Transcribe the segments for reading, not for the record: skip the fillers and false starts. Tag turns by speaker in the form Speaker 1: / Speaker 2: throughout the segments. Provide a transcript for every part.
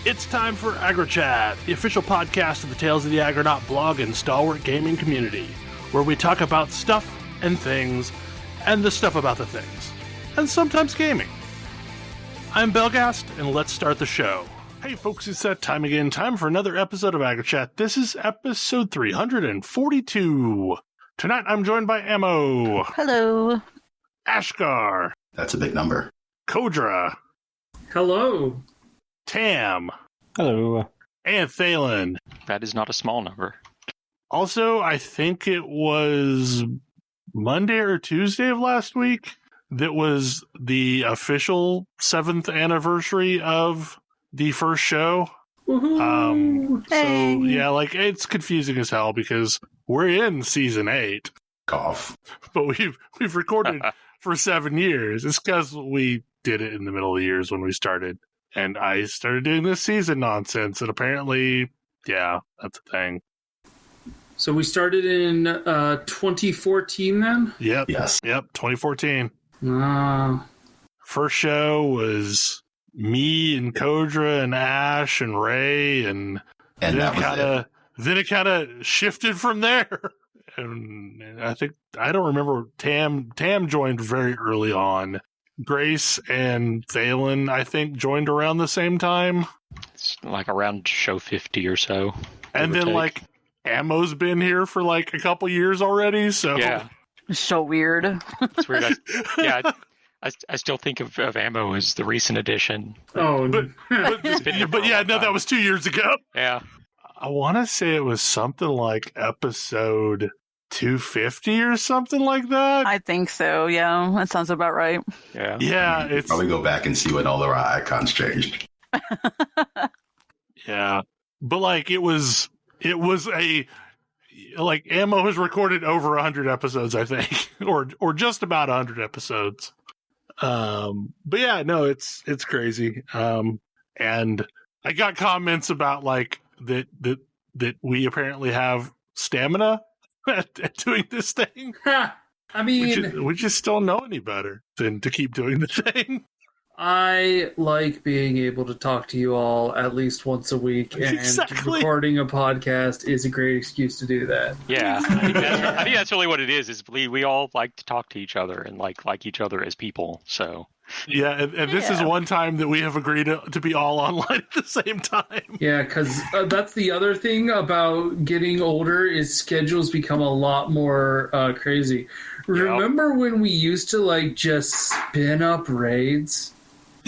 Speaker 1: It's time for AggroChat, the official podcast of the Tales of the Aggronaut blog and stalwart gaming community, where we talk about stuff and things, and the stuff about the things, and sometimes gaming. I'm Belgast, and let's start the show. Hey folks, it's that time again, time for another episode of AggroChat. This is episode 342. Tonight I'm joined by Ammo.
Speaker 2: Hello.
Speaker 1: Ashgar.
Speaker 3: That's a big number.
Speaker 1: Kodra.
Speaker 4: Hello.
Speaker 1: Tam.
Speaker 5: Hello.
Speaker 1: And Thalen.
Speaker 5: That is not a small number.
Speaker 1: Also, I think it was Monday or Tuesday of last week that was the official 7th anniversary of the first show.
Speaker 4: Woohoo!
Speaker 1: So yeah, like it's confusing as hell because we're in season 8.
Speaker 3: Cough.
Speaker 1: But we've recorded for 7 years. It's because we did it in the middle of the years when we started. And I started doing this season nonsense, and apparently, yeah, that's a thing.
Speaker 4: So we started in 2014 then?
Speaker 1: Yep.
Speaker 3: Yes.
Speaker 1: Yep, 2014.
Speaker 4: Ah.
Speaker 1: First show was me and Kodra and Ash and Ray, and
Speaker 3: And that was it.
Speaker 1: then it kind of shifted from there. And I don't remember, Tam joined very early on. Grace and Thalen, I think, joined around the same time.
Speaker 5: It's like around show 50 or so.
Speaker 1: And then, like, Ammo's been here for, like, a couple years already, so...
Speaker 5: Yeah,
Speaker 2: So weird.
Speaker 5: it's weird. I still think of Ammo as the recent addition.
Speaker 4: Oh,
Speaker 1: But yeah, no,
Speaker 5: time.
Speaker 1: that was 2 years ago.
Speaker 5: Yeah.
Speaker 1: I want to say it was something like episode 250 or something like that.
Speaker 2: I think so, yeah. That sounds about right.
Speaker 5: Yeah.
Speaker 1: Yeah, it's...
Speaker 3: Probably go back and see when all our icons changed.
Speaker 1: Yeah. But, like, it was a... Like, Ammo has recorded over 100 episodes, I think. or just about 100 episodes. But yeah, no, it's crazy. And I got comments about, like, that we apparently have stamina at doing this thing.
Speaker 4: I mean,
Speaker 1: We just don't know any better than to keep doing the thing.
Speaker 4: I like being able to talk to you all at least once a week, and
Speaker 1: Exactly.
Speaker 4: recording a podcast is a great excuse to do that.
Speaker 5: Yeah. I think that's really what it is we all like to talk to each other and like each other as people. So
Speaker 1: Yeah, and this is one time that we have agreed to be all online at the same time.
Speaker 4: Yeah, because that's the other thing about getting older is schedules become a lot more crazy. Remember when we used to, like, just spin up raids?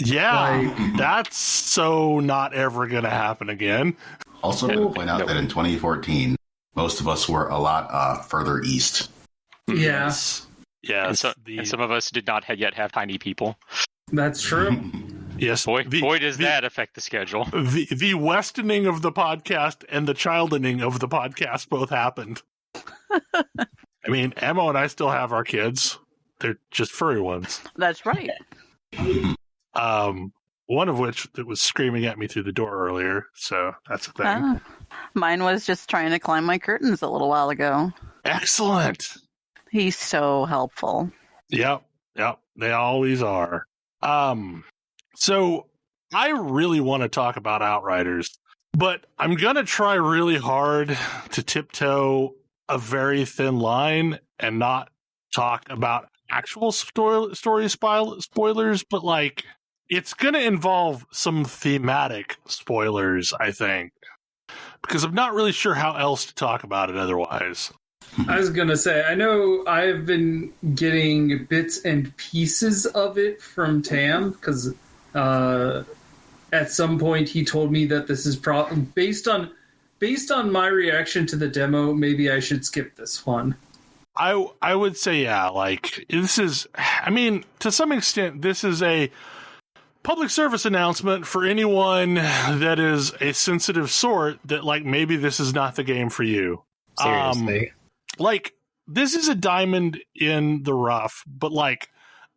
Speaker 1: Yeah, that's so not ever going to happen again.
Speaker 3: Also, to point out that in 2014, most of us were a lot further east.
Speaker 4: Yeah,
Speaker 1: Yes.
Speaker 5: and some of us did not yet have tiny people.
Speaker 4: that's true.
Speaker 1: Yes.
Speaker 5: Boy, does that affect the schedule.
Speaker 1: The westoning of the podcast and the childening of the podcast both happened. I mean, Emma and I still have our kids. They're just furry ones.
Speaker 2: That's right.
Speaker 1: One of which that was screaming at me through the door earlier, so that's a thing.
Speaker 2: Ah. Mine was just trying to climb my curtains a little while ago.
Speaker 1: Excellent.
Speaker 2: He's so helpful.
Speaker 1: Yep, they always are. So I really want to talk about Outriders, but I'm going to try really hard to tiptoe a very thin line and not talk about actual story spoilers, but, like, it's going to involve some thematic spoilers, I think, because I'm not really sure how else to talk about it otherwise.
Speaker 4: I was going to say, I know I've been getting bits and pieces of it from Tam, because at some point he told me that this is based on my reaction to the demo, maybe I should skip this one.
Speaker 1: I would say, yeah, like, this is, I mean, to some extent, this is a public service announcement for anyone that is a sensitive sort that, like, maybe this is not the game for you.
Speaker 4: Seriously.
Speaker 1: Like, this is a diamond in the rough, but, like,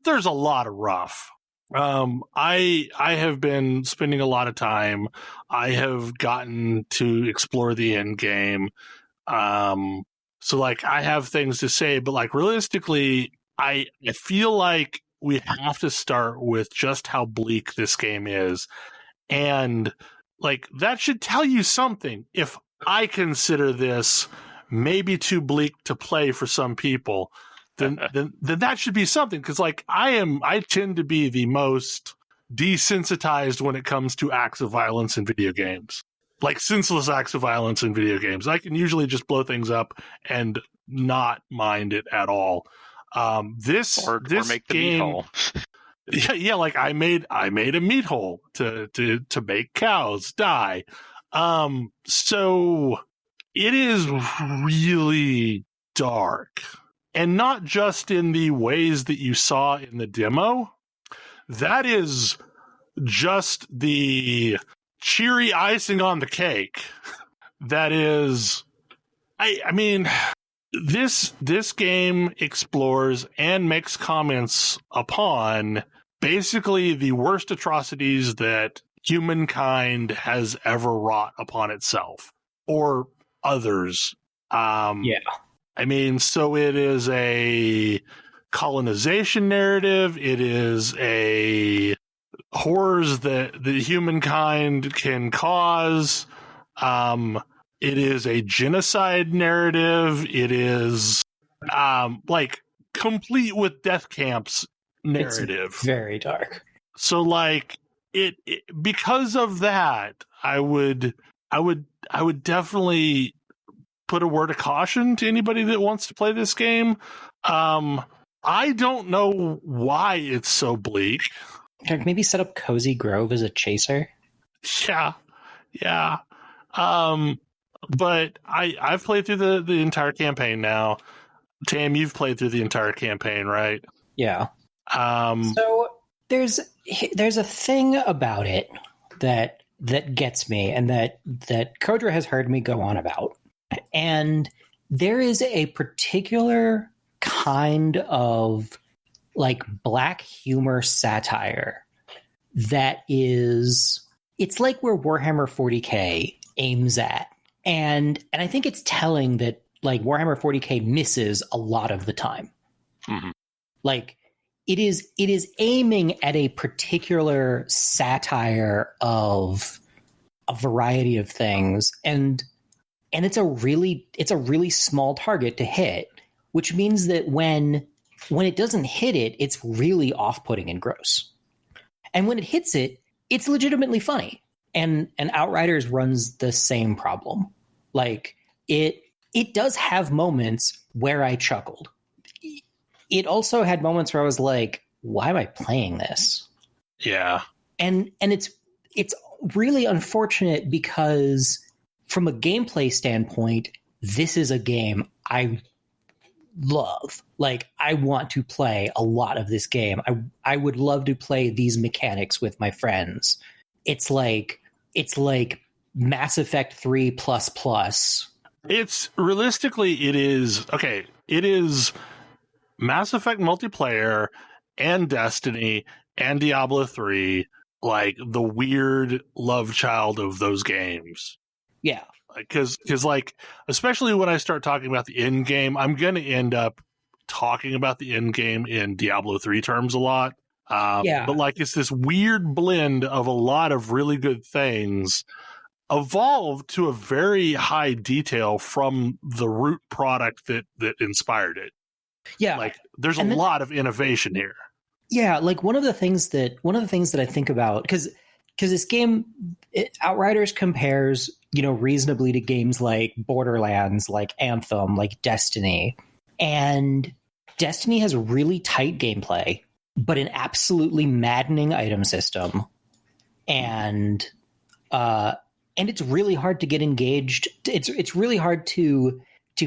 Speaker 1: there's a lot of rough. I have been spending a lot of time. I have gotten to explore the end game. So, like, I have things to say, but, like, realistically, I feel like we have to start with just how bleak this game is. And like that should tell you something. If I consider this maybe too bleak to play for some people, then that should be something. Because like I tend to be the most desensitized when it comes to acts of violence in video games, like senseless acts of violence in video games. I can usually just blow things up and not mind it at all. This
Speaker 5: make the
Speaker 1: game,
Speaker 5: meat hole.
Speaker 1: yeah, like I made a meat hole to make cows die. So it is really dark, and not just in the ways that you saw in the demo. That is just the cheery icing on the cake. That is, I mean, this game explores and makes comments upon basically the worst atrocities that humankind has ever wrought upon itself or others.
Speaker 6: Yeah.
Speaker 1: I mean, so it is a colonization narrative. It is a horrors that humankind can cause. It is a genocide narrative. It is like complete with death camps narrative.
Speaker 6: It's very dark.
Speaker 1: So like it because of that, I would definitely put a word of caution to anybody that wants to play this game. I don't know why it's so bleak.
Speaker 6: Maybe set up Cozy Grove as a chaser.
Speaker 1: Yeah. But I've played through the entire campaign now. Tam, you've played through the entire campaign, right?
Speaker 6: Yeah. So there's a thing about it that gets me, and that Kodra has heard me go on about. And there is a particular kind of like black humor satire that is, it's like where Warhammer 40K aims at. And I think it's telling that like Warhammer 40K misses a lot of the time.
Speaker 5: Mm-hmm.
Speaker 6: Like it is aiming at a particular satire of a variety of things, and it's a really small target to hit, which means that when it doesn't hit it, it's really off-putting and gross. And when it hits it, it's legitimately funny. And Outriders runs the same problem. Like it does have moments where I chuckled. It also had moments where I was like, why am I playing this?
Speaker 1: Yeah.
Speaker 6: And it's really unfortunate because from a gameplay standpoint, this is a game I love. Like, I want to play a lot of this game. I would love to play these mechanics with my friends. It's like Mass Effect 3 ++.
Speaker 1: It's realistically, it is Mass Effect multiplayer and Destiny and Diablo 3, like the weird love child of those games.
Speaker 6: Yeah.
Speaker 1: Because like, especially when I start talking about the end game, I'm going to end up talking about the end game in Diablo 3 terms a lot. But like, it's this weird blend of a lot of really good things evolved to a very high detail from the root product that inspired it.
Speaker 6: Yeah.
Speaker 1: Like, there's a lot of innovation here.
Speaker 6: Yeah, like one of the things that I think about, because this game, Outriders compares, reasonably to games like Borderlands, like Anthem, like Destiny. And Destiny has really tight gameplay, but an absolutely maddening item system. And it's really hard to get engaged. It's really hard to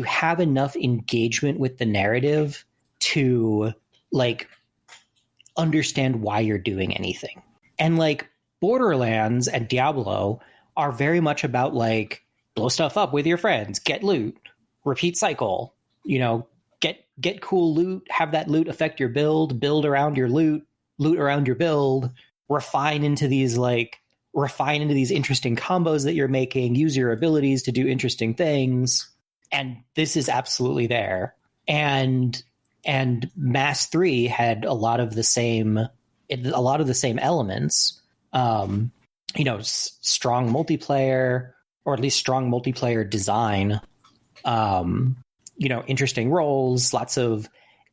Speaker 6: have enough engagement with the narrative to like understand why you're doing anything. And like Borderlands and Diablo are very much about like blow stuff up with your friends, get loot, repeat cycle, get cool loot, have that loot affect your build around your loot around your build, refine into these interesting combos that you're making, use your abilities to do interesting things. And this is absolutely there. And Mass 3 had a lot of the same elements. strong multiplayer, or at least strong multiplayer design. Interesting roles,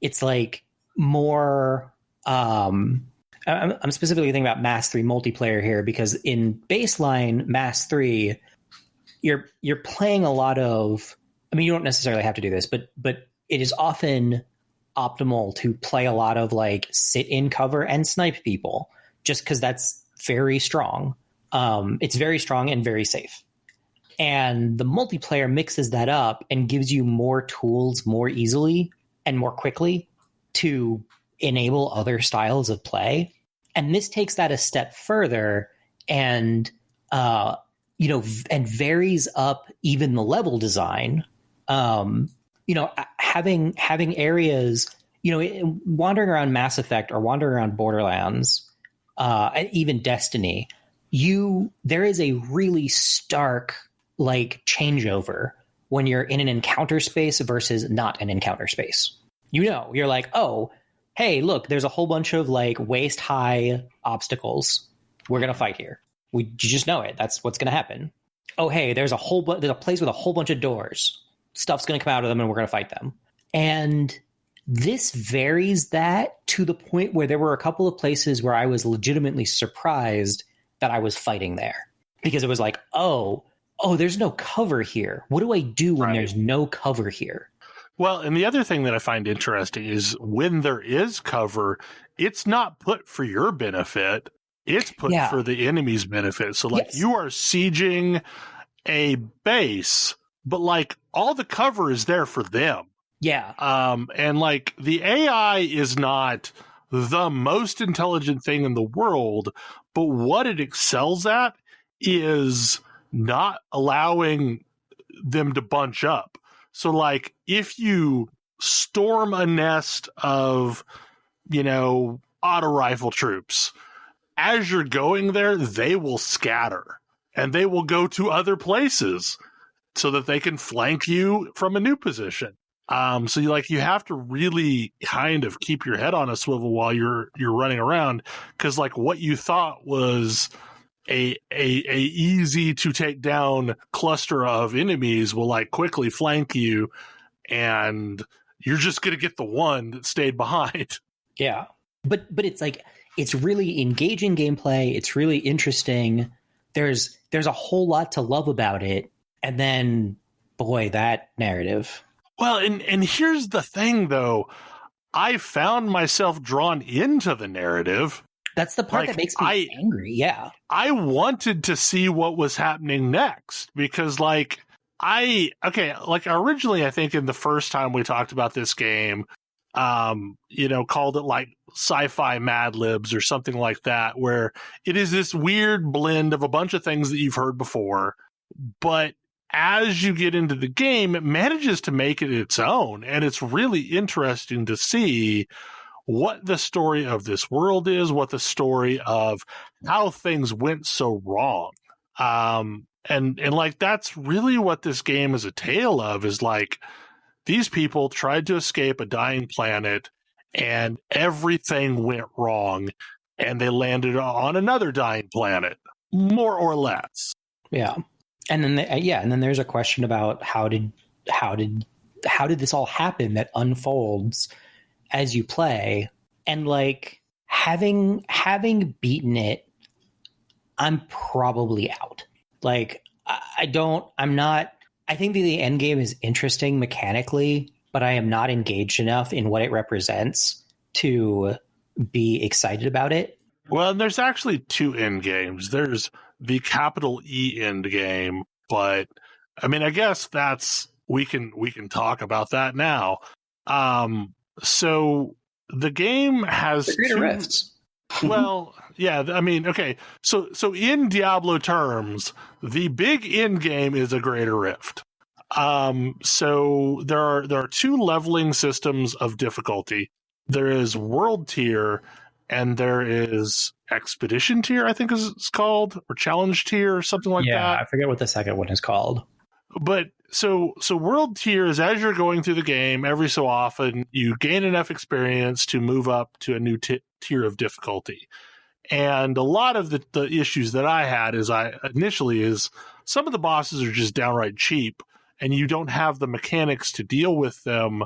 Speaker 6: it's like more. I'm specifically thinking about Mass 3 multiplayer here, because in baseline Mass 3, you're playing a lot of. I mean, you don't necessarily have to do this, but it is often optimal to play a lot of like sit in cover and snipe people, just because that's very strong. It's very strong and very safe. And the multiplayer mixes that up and gives you more tools more easily and more quickly to enable other styles of play. And this takes that a step further and, and varies up even the level design. Having areas, wandering around Mass Effect or wandering around Borderlands, even Destiny, there is a really stark like changeover when you're in an encounter space versus not an encounter space. You're like, oh, hey, look, there's a whole bunch of like waist high obstacles. We're gonna fight here. You just know it. That's what's gonna happen. Oh, hey, there's a place with a whole bunch of doors. Stuff's gonna come out of them, and we're gonna fight them. And this varies that to the point where there were a couple of places where I was legitimately surprised that I was fighting there, because it was like, oh, there's no cover here. What do I do when there's no cover here?
Speaker 1: Well, and the other thing that I find interesting is when there is cover, it's not put for your benefit. It's put for the enemy's benefit. So like you are sieging a base, but like all the cover is there for them.
Speaker 6: Yeah.
Speaker 1: And like the AI is not the most intelligent thing in the world, but what it excels at is not allowing them to bunch up. So like if you storm a nest of, auto rifle troops, as you're going there, they will scatter and they will go to other places so that they can flank you from a new position. So you have to really kind of keep your head on a swivel while you're running around, because like what you thought was a easy to take down cluster of enemies will like quickly flank you, and you're just going to get the one that stayed behind.
Speaker 6: Yeah. But it's like, it's really engaging gameplay. It's really interesting. There's a whole lot to love about it. And then, boy, that narrative.
Speaker 1: Well, and here's the thing, though. I found myself drawn into the narrative.
Speaker 6: That's the part that makes me angry. Yeah.
Speaker 1: I wanted to see what was happening next, because originally I think in the first time we talked about this game, called it like sci-fi Mad Libs or something like that, where it is this weird blend of a bunch of things that you've heard before, but as you get into the game, it manages to make it its own. And it's really interesting to see what the story of this world is, what the story of how things went so wrong. And like, that's really what this game is a tale of, is like, these people tried to escape a dying planet and everything went wrong, and they landed on another dying planet, more or less.
Speaker 6: Yeah. And then there's a question about how did this all happen that unfolds as you play. And like having beaten it, I'm probably out. Like I think the end game is interesting mechanically, but I am not engaged enough in what it represents to be excited about it.
Speaker 1: Well, there's actually two end games. There's the capital E end game, but I mean, I guess we can talk about that now. So the game has
Speaker 6: the Greater Rifts.
Speaker 1: Well, yeah, I mean, okay. So in Diablo terms, the big end game is a Greater Rift. So there are two leveling systems of difficulty. There is World Tier, and there is Expedition Tier, I think it's called, or Challenge Tier, or something like that.
Speaker 6: Yeah, I forget what the second one is called.
Speaker 1: But so World Tier is, as you're going through the game, every so often you gain enough experience to move up to a new tier of difficulty. And a lot of the issues that I had is some of the bosses are just downright cheap, and you don't have the mechanics to deal with them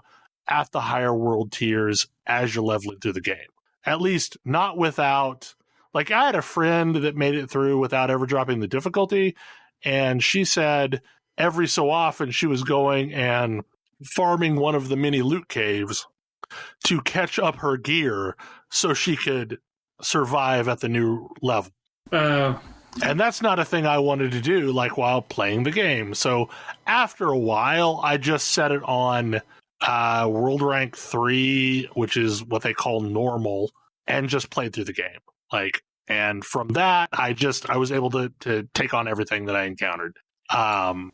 Speaker 1: at the higher world tiers as you're leveling through the game. At least not without, like, I had a friend that made it through without ever dropping the difficulty, and she said every so often she was going and farming one of the mini loot caves to catch up her gear so she could survive at the new level. And that's not a thing I wanted to do, like, while playing the game. So after a while, I just set it on World Rank 3, which is what they call normal, and just played through the game. Like, and from that, I was able to take on everything that I encountered. I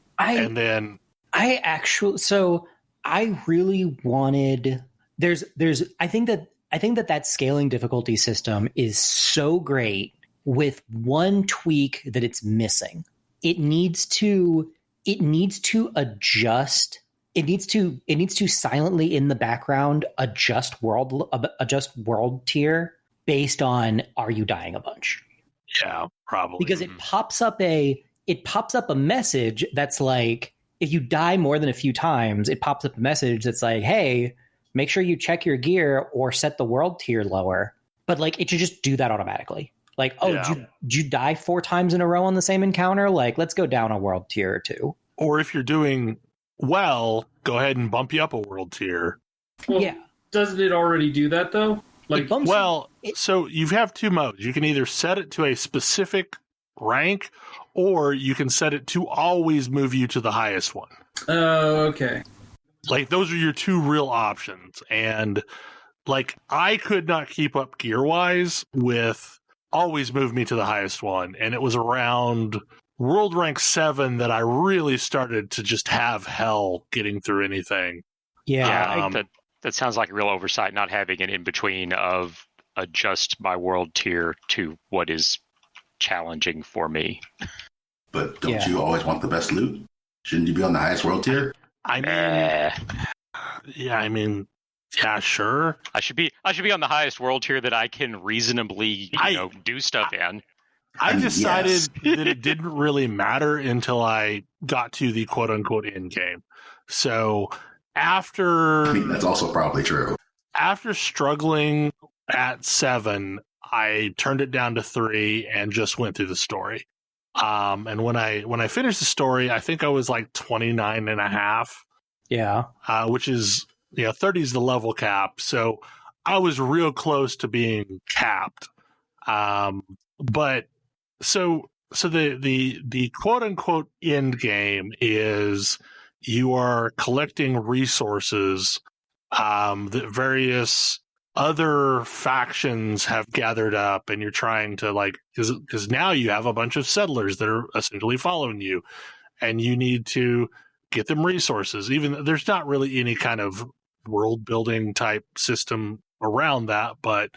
Speaker 6: really wanted. I think that scaling difficulty system is so great, with one tweak that it's missing. It needs to adjust. It needs to silently in the background adjust world tier based on, are you dying a bunch?
Speaker 1: Yeah, probably.
Speaker 6: Because it pops up a message that's like, if you die more than a few times, it pops up a message that's like, hey, make sure you check your gear or set the world tier lower. But like, it should just do that automatically. Like, did you die 4 times in a row on the same encounter? Like, let's go down a world tier or 2.
Speaker 1: Or if you're doing well, go ahead and bump you up a world tier.
Speaker 4: Well,
Speaker 6: yeah.
Speaker 4: Doesn't it already do that, though? Like,
Speaker 1: so you have 2 modes. You can either set it to a specific rank, or you can set it to always move you to the highest one.
Speaker 4: Okay.
Speaker 1: Like, those are your 2 real options. And, like, I could not keep up gear-wise with always move me to the highest one. And it was around World Rank 7 that I really started to just have hell getting through anything.
Speaker 5: Yeah, that sounds like a real oversight, not having an in-between of adjust my world tier to what is challenging for me.
Speaker 3: But don't you always want the best loot? Shouldn't you be on the highest world tier?
Speaker 1: Yeah, sure.
Speaker 5: I should be on the highest world tier that I can reasonably, do stuff in.
Speaker 1: I decided that it didn't really matter until I got to the quote-unquote end game. So
Speaker 3: that's also probably true.
Speaker 1: After struggling at 7, I turned it down to 3 and just went through the story. And when I finished the story, I think I was like 29 and a half.
Speaker 6: Yeah.
Speaker 1: Which is, 30 is the level cap. So I was real close to being capped. But so the quote unquote end game is you are collecting resources that various other factions have gathered up, and you're trying to, like, because now you have a bunch of settlers that are essentially following you, and you need to get them resources. Even there's not really any kind of world building type system around that, but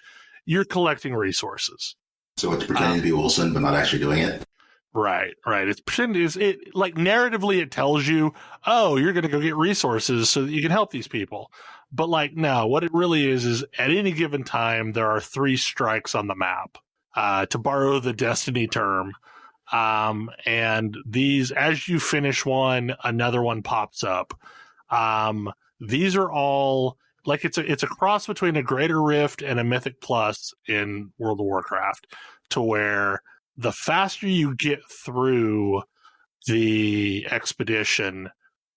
Speaker 1: you're collecting resources.
Speaker 3: So it's pretending to be Wilson, but not actually doing it.
Speaker 1: Right. It's pretending. It like narratively it tells you, oh, you're going to go get resources so that you can help these people. But like, no, what it really is at any given time there are 3 strikes on the map, to borrow the Destiny term. And these, as you finish one, another one pops up. These are all like it's a cross between a Greater Rift and a Mythic Plus in World of Warcraft, to where the faster you get through the expedition,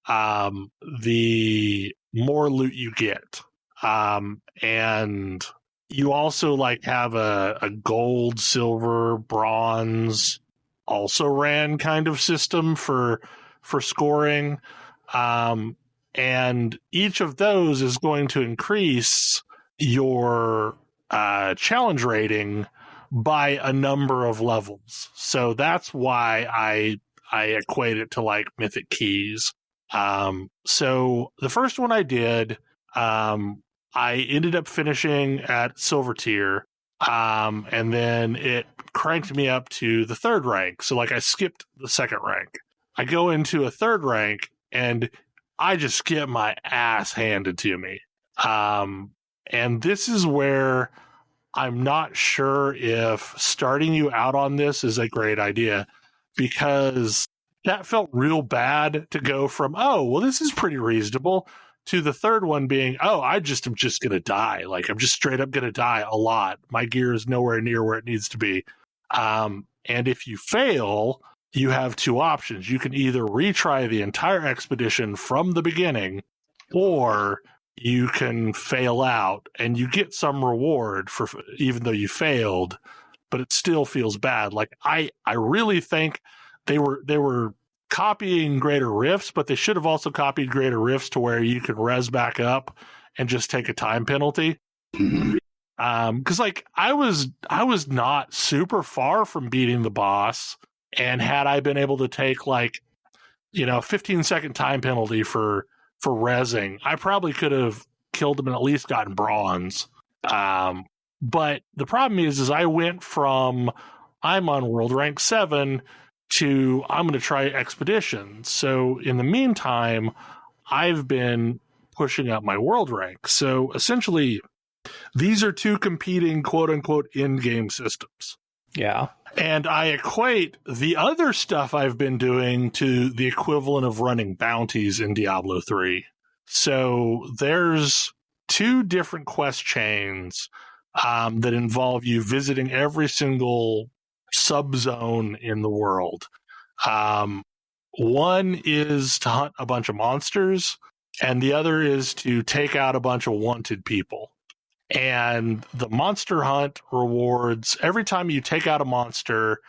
Speaker 1: the more loot you get. And you also like have a gold, silver, bronze, also ran kind of system for scoring. And each of those is going to increase your challenge rating by a number of levels. So that's why I equate it to like mythic keys. So the first one I did, I ended up finishing at silver tier. And then it cranked me up to the 3rd rank. So like I skipped the 2nd rank. I go into a 3rd rank and I just get my ass handed to me. And this is where I'm not sure if starting you out on this is a great idea, because that felt real bad to go from, oh, well, this is pretty reasonable, to the third one being, oh, I'm just going to die. Like, I'm just straight up going to die a lot. My gear is nowhere near where it needs to be. And if you fail, you have two options. You can either retry the entire expedition from the beginning, or you can fail out and you get some reward for even though you failed, but it still feels bad. Like, I really think they were copying Greater Rifts, but they should have also copied Greater Rifts to where you could res back up and just take a time penalty. Because like I was not super far from beating the boss, and had I been able to take like 15-second time penalty for rezzing, I probably could have killed him and at least gotten bronze. But the problem is I went from I'm on world rank 7 to I'm going to try expedition. So in the meantime, I've been pushing up my world rank. So essentially, these are two competing quote-unquote in-game systems.
Speaker 6: Yeah.
Speaker 1: And I equate the other stuff I've been doing to the equivalent of running bounties in Diablo 3. So there's two different quest chains that involve you visiting every single subzone in the world. One is to hunt a bunch of monsters, and the other is to take out a bunch of wanted people. And the monster hunt rewards, every time you take out a monster,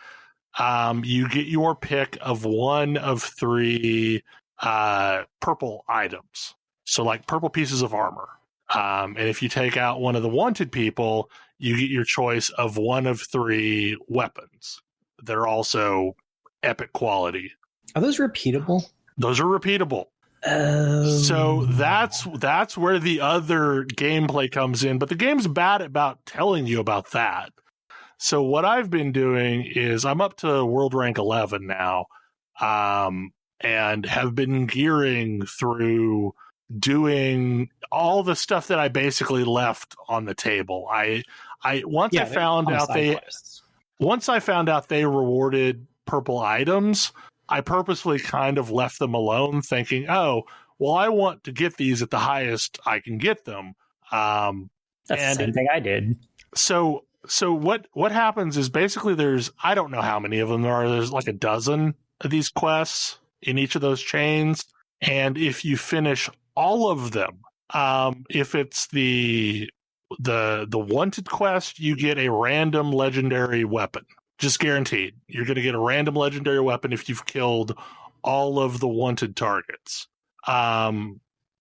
Speaker 1: you get your pick of one of 3 purple items. So like purple pieces of armor. And if you take out one of the wanted people, you get your choice of one of 3 weapons. They're also epic quality.
Speaker 6: Are those repeatable?
Speaker 1: Those are repeatable. So that's where the other gameplay comes in, but the game's bad about telling you about that. So what I've been doing is I'm up to world rank 11 now, and have been gearing through doing all the stuff that I basically left on the table. Once I found out they rewarded purple items, I purposefully kind of left them alone, thinking, oh, well, I want to get these at the highest I can get them.
Speaker 6: That's the same thing I did.
Speaker 1: So what happens is basically I don't know how many of them there are. There's like a dozen of these quests in each of those chains. And if you finish all of them, if it's the wanted quest, you get a random legendary weapon. Just guaranteed. You're going to get a random legendary weapon if you've killed all of the wanted targets.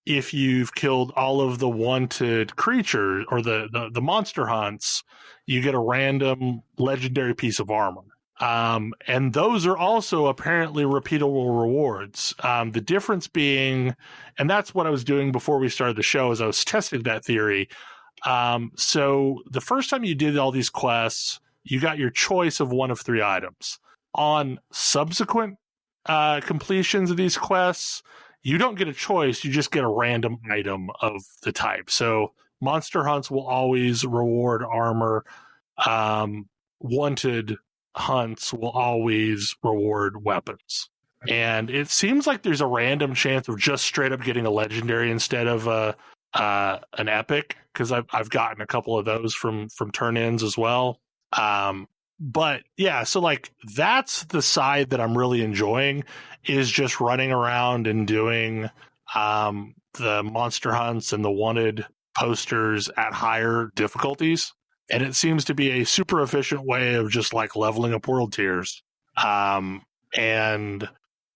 Speaker 1: If you've killed all of the wanted creatures or the monster hunts, you get a random legendary piece of armor. And those are also apparently repeatable rewards. The difference being, and that's what I was doing before we started the show, is I was testing that theory. So the first time you did all these quests, you got your choice of one of 3 items. On subsequent completions of these quests, you don't get a choice. You just get a random item of the type. So monster hunts will always reward armor. Wanted hunts will always reward weapons. And it seems like there's a random chance of just straight up getting a legendary instead of an epic, because I've gotten a couple of those from turn-ins as well. But yeah, so like that's the side that I'm really enjoying, is just running around and doing the monster hunts and the wanted posters at higher difficulties. And it seems to be a super efficient way of just like leveling up world tiers. And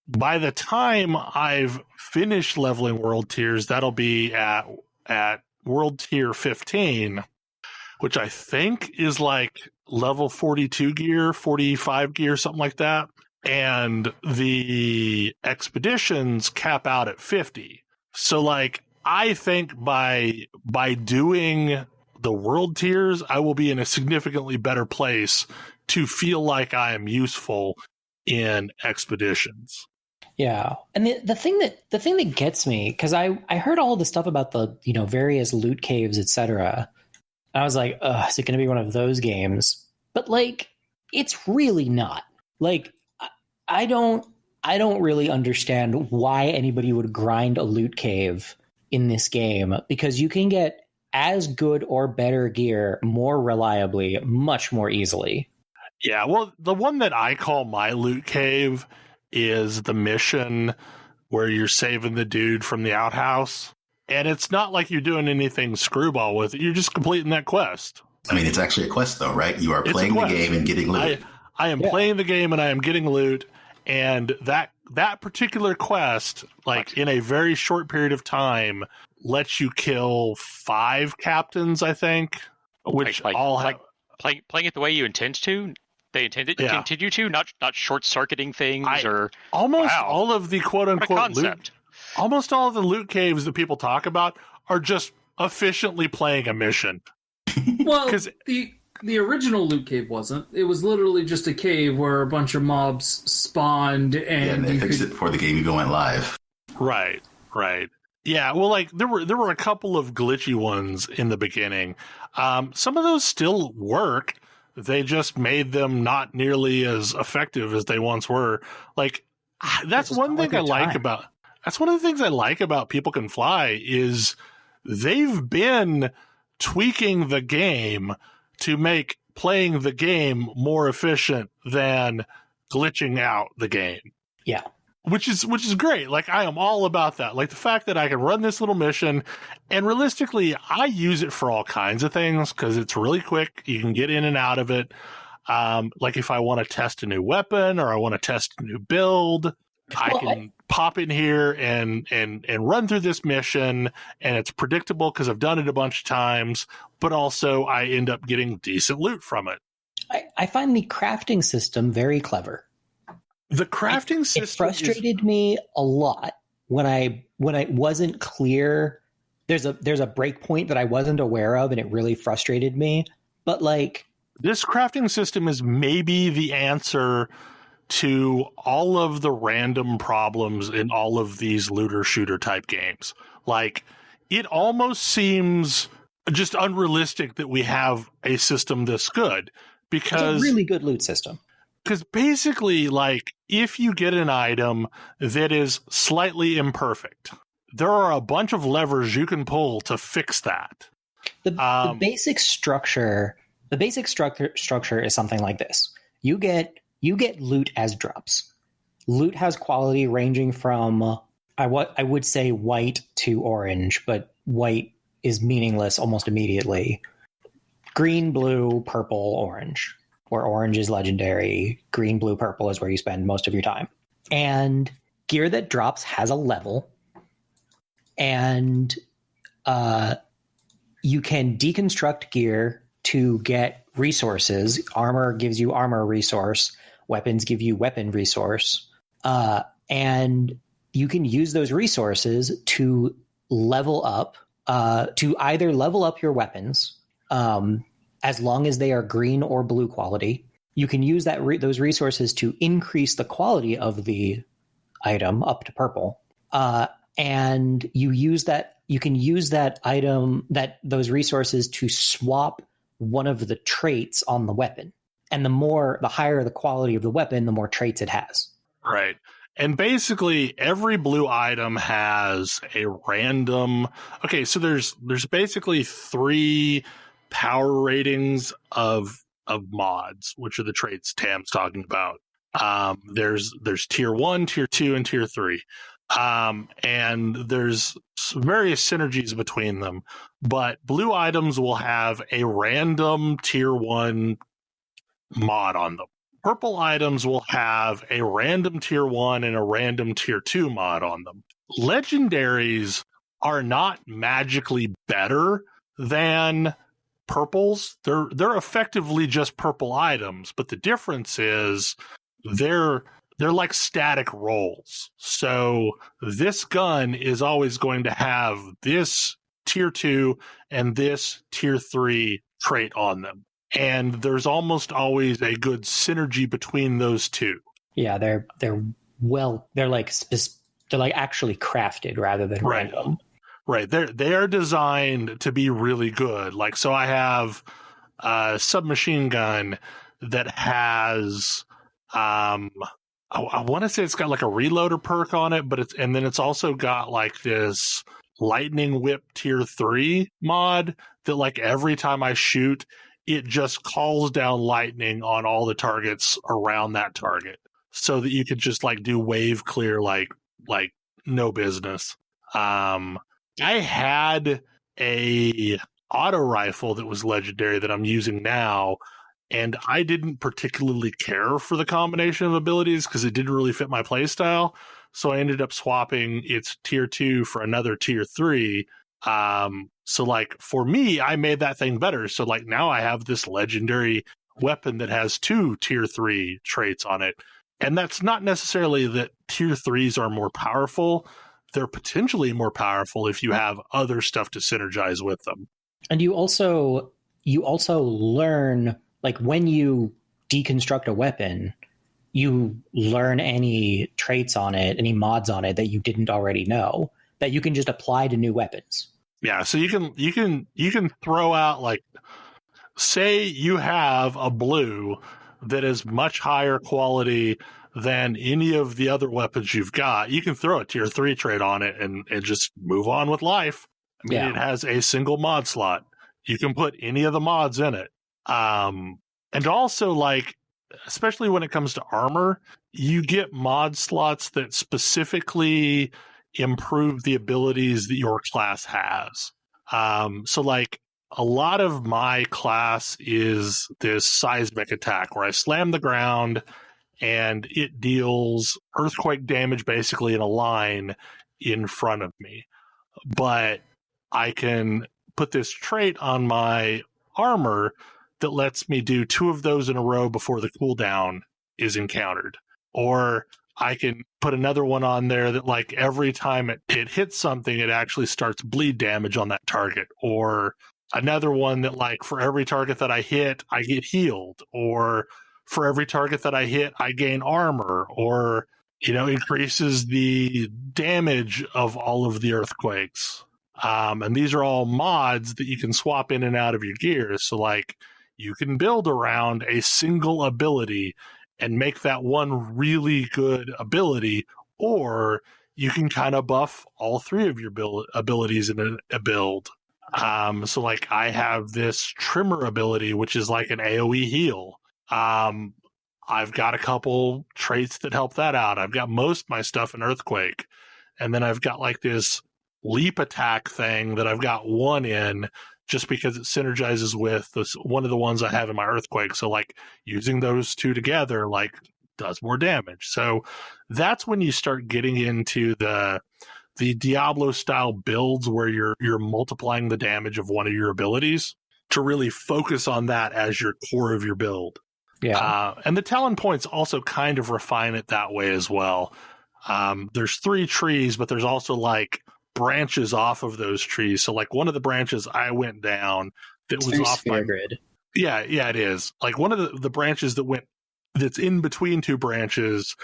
Speaker 1: by the time I've finished leveling world tiers, that'll be at world tier 15, which I think is like level 42 gear, 45 gear, something like that. And the expeditions cap out at 50. So like, I think by doing the world tiers, I will be in a significantly better place to feel like I am useful in expeditions.
Speaker 6: Yeah. And the thing that gets me, because I heard all the stuff about the, various loot caves, etc. And I was like, ugh, is it going to be one of those games? But like, it's really not. Like, I don't really understand why anybody would grind a loot cave in this game, because you can get as good or better gear more reliably, much more easily.
Speaker 1: Yeah, well, the one that I call my loot cave is the mission where you're saving the dude from the outhouse. And it's not like you're doing anything screwball with it. You're just completing that quest.
Speaker 3: I mean, it's actually a quest, though, right? You are playing the game and getting loot.
Speaker 1: I am playing the game and I am getting loot. And that particular quest, like in a very short period of time, lets you kill 5 captains, I think, which all have...
Speaker 5: Playing it the way you intend to? They intended you to, not short circuiting things or
Speaker 1: all of the quote unquote loot. Almost all of the loot caves that people talk about are just efficiently playing a mission.
Speaker 4: Well, the original loot cave wasn't. It was literally just a cave where a bunch of mobs spawned, and
Speaker 3: they fixed it before the game even went live.
Speaker 1: Right. Yeah, well, like there were a couple of glitchy ones in the beginning. Some of those still work. They just made them not nearly as effective as they once were. Like that's one thing I like about. That's one of the things I like about People Can Fly is they've been tweaking the game to make playing the game more efficient than glitching out the game.
Speaker 6: Yeah.
Speaker 1: Which is great. Like I am all about that. Like the fact that I can run this little mission, and realistically, I use it for all kinds of things because it's really quick. You can get in and out of it. Like if I want to test a new weapon or I want to test a new build, I can pop in here and run through this mission, and it's predictable because I've done it a bunch of times. But also, I end up getting decent loot from it.
Speaker 6: I find the crafting system very clever.
Speaker 1: The crafting system
Speaker 6: it frustrated me a lot when I wasn't clear. There's a break point that I wasn't aware of, and it really frustrated me. But like
Speaker 1: this crafting system is maybe the answer to all of the random problems in all of these looter shooter type games. Like it almost seems just unrealistic that we have a system this good, because
Speaker 6: it's a really good loot system.
Speaker 1: Because basically, like, if you get an item that is slightly imperfect, there are a bunch of levers you can pull to fix that.
Speaker 6: The basic structure is something like this. You get loot as drops. Loot has quality ranging from I would say white to orange, but white is meaningless almost immediately. Green, blue, purple, orange. Where orange is legendary, green, blue, purple is where you spend most of your time. And gear that drops has a level. And you can deconstruct gear to get resources. Armor gives you armor resource. Weapons give you weapon resource. And you can use those resources to level up, to either level up your weapons, as long as they are green or blue quality. You can use those resources to increase the quality of the item up to purple. And you can use those resources to swap one of the traits on the weapon. And the higher the quality of the weapon, the more traits it has.
Speaker 1: Right. And basically every blue item has a random. Okay, so there's basically 3 power ratings of mods, which are the traits Tam's talking about. There's tier 1, tier 2, and tier 3. And there's various synergies between them. But blue items will have a random tier 1 mod on them. Purple items will have a random tier 1 and a random tier 2 mod on them. Legendaries are not magically better than purples. They're effectively just purple items, but the difference is they're like static rolls. So this gun is always going to have this tier 2 and this tier 3 trait on them. And there's almost always a good synergy between those two.
Speaker 6: Yeah, they're like actually crafted rather than random.
Speaker 1: Right. They are designed to be really good. Like, so I have a submachine gun that has, I want to say it's got like a reloader perk on it, but and then it's also got like this lightning whip tier 3 mod that like every time I shoot, it just calls down lightning on all the targets around that target so that you could just like do wave clear, like no business. I had a auto rifle that was legendary that I'm using now, and I didn't particularly care for the combination of abilities because it didn't really fit my playstyle. So I ended up swapping its tier 2 for another tier 3. So like for me, I made that thing better. So like now I have this legendary weapon that has 2 tier 3 traits on it. And that's not necessarily that tier 3s are more powerful. They're potentially more powerful if you have other stuff to synergize with them.
Speaker 6: And you also learn, like when you deconstruct a weapon, you learn any traits on it, any mods on it that you didn't already know that you can just apply to new weapons.
Speaker 1: Yeah, so you can throw out, like, say you have a blue that is much higher quality than any of the other weapons you've got. You can throw a tier 3 trait on it and just move on with life. I mean, It has a single mod slot. You can put any of the mods in it. And also, like, especially when it comes to armor, you get mod slots that specifically improve the abilities that your class has. So, like, a lot of my class is this seismic attack where I slam the ground and it deals earthquake damage basically in a line in front of me. But I can put this trait on my armor that lets me do 2 of those in a row before the cooldown is encountered. Or I can put another one on there that, like, every time it hits something, it actually starts bleed damage on that target. Or another one that, like, for every target that I hit, I get healed. Or for every target that I hit, I gain armor. Or, increases the damage of all of the earthquakes. And these are all mods that you can swap in and out of your gears. So, like, you can build around a single ability and make that one really good ability, or you can kind of buff all 3 of your abilities in a build. So, like, I have this trimmer ability, which is like an AoE heal. I've got a couple traits that help that out. I've got most of my stuff in Earthquake. And then I've got like this leap attack thing that I've got 1 in just because it synergizes with one of the ones I have in my Earthquake. So, like, using those 2 together, like, does more damage. So that's when you start getting into the Diablo style builds where you're multiplying the damage of one of your abilities to really focus on that as your core of your build.
Speaker 6: Yeah.
Speaker 1: And the talent points also kind of refine it that way as well. There's 3 trees, but there's also like branches off of those trees. So like one of the branches I went down that was off my
Speaker 6: grid.
Speaker 1: Yeah, it is. Like one of the branches that's in between 2 branches,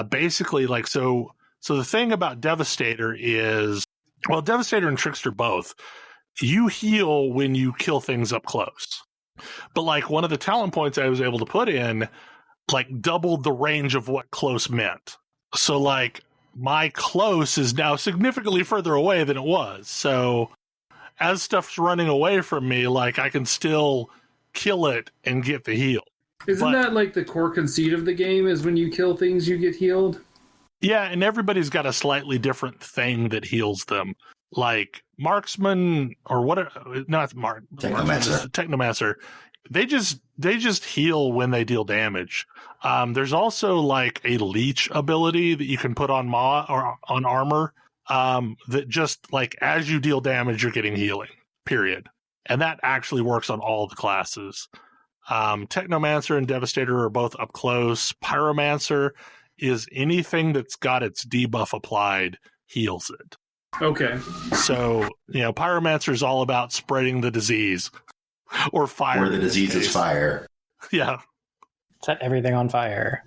Speaker 1: basically like so the thing about Devastator is, well, Devastator and Trickster both, you heal when you kill things up close. But like one of the talent points I was able to put in like doubled the range of what close meant. So like my close is now significantly further away than it was. So as stuff's running away from me, like I can still kill it and get the heal.
Speaker 4: Isn't that like the core conceit of the game, is when you kill things, you get healed?
Speaker 1: Yeah, and everybody's got a slightly different thing that heals them. Like Marksman or Technomancer. They just heal when they deal damage. There's also like a leech ability that you can put on or on armor that just like as you deal damage, you're getting healing. Period. And that actually works on all the classes. Technomancer and Devastator are both up close. Pyromancer is anything that's got its debuff applied heals it.
Speaker 4: Okay.
Speaker 1: So, Pyromancer is all about spreading the disease. Or fire.
Speaker 3: Or the disease is fire.
Speaker 1: Yeah.
Speaker 6: Set everything on fire.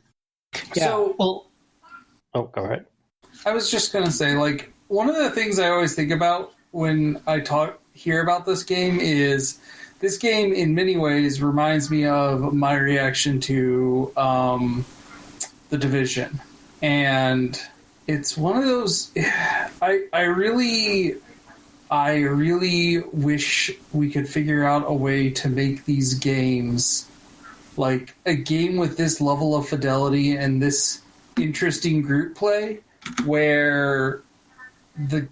Speaker 6: Yeah.
Speaker 4: So,
Speaker 6: go ahead.
Speaker 4: I was just going to say, like, one of the things I always think about when I hear about this game is this game in many ways reminds me of my reaction to The Division. And it's one of those I really wish we could figure out a way to make these games like a game with this level of fidelity and this interesting group play where the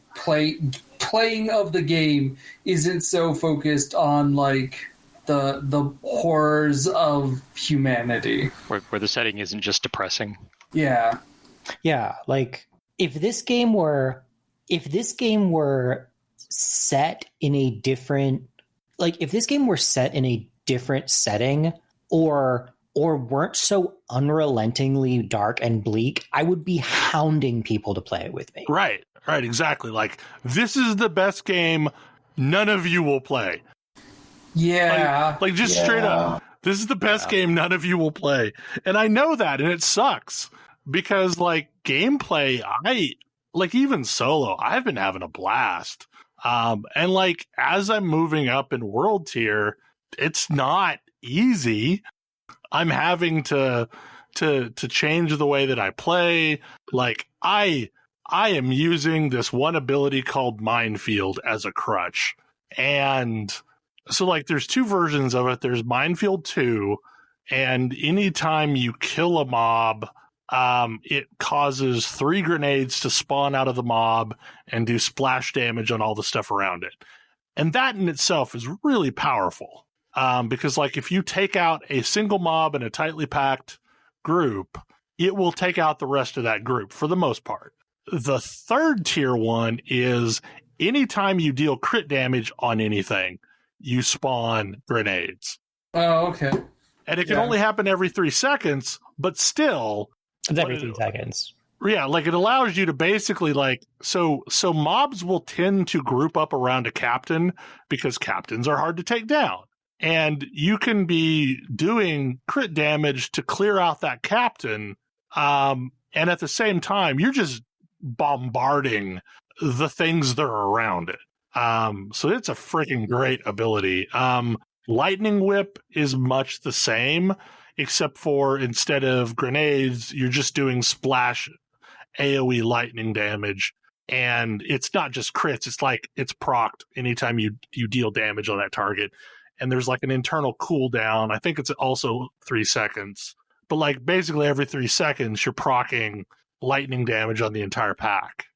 Speaker 4: playing of the game isn't so focused on like the horrors of humanity.
Speaker 5: Where the setting isn't just depressing.
Speaker 4: Yeah.
Speaker 6: Yeah, like if this game were set in a different setting or weren't so unrelentingly dark and bleak, I would be hounding people to play it with me.
Speaker 1: Right, exactly. Like, this is the best game none of you will play.
Speaker 4: Yeah.
Speaker 1: Like just straight up, this is the best game none of you will play. And I know that, and it sucks because, like, gameplay, even solo, I've been having a blast. And, like, as I'm moving up in world tier, it's not easy. I'm having to change the way that I play. Like, I am using this one ability called Minefield as a crutch. And so, like, there's two versions of it. There's Minefield 2, and anytime you kill a mob, it causes 3 grenades to spawn out of the mob and do splash damage on all the stuff around it. And that in itself is really powerful. Because, like, if you take out a single mob in a tightly packed group, it will take out the rest of that group for the most part. The third tier one is anytime you deal crit damage on anything, you spawn grenades.
Speaker 4: Oh, okay.
Speaker 1: And it can only happen every 3 seconds, but still...
Speaker 6: It's every 3 seconds.
Speaker 1: Yeah, like, it allows you to basically, like... So mobs will tend to group up around a captain because captains are hard to take down. And you can be doing crit damage to clear out that captain, and at the same time, you're just bombarding the things that are around it. So it's a freaking great ability. Lightning Whip is much the same, except for instead of grenades, you're just doing splash AoE lightning damage. And it's not just crits, it's like it's procced anytime you deal damage on that target. And there's like an internal cooldown. I think it's also 3 seconds. But like basically every 3 seconds, you're proccing lightning damage on the entire pack.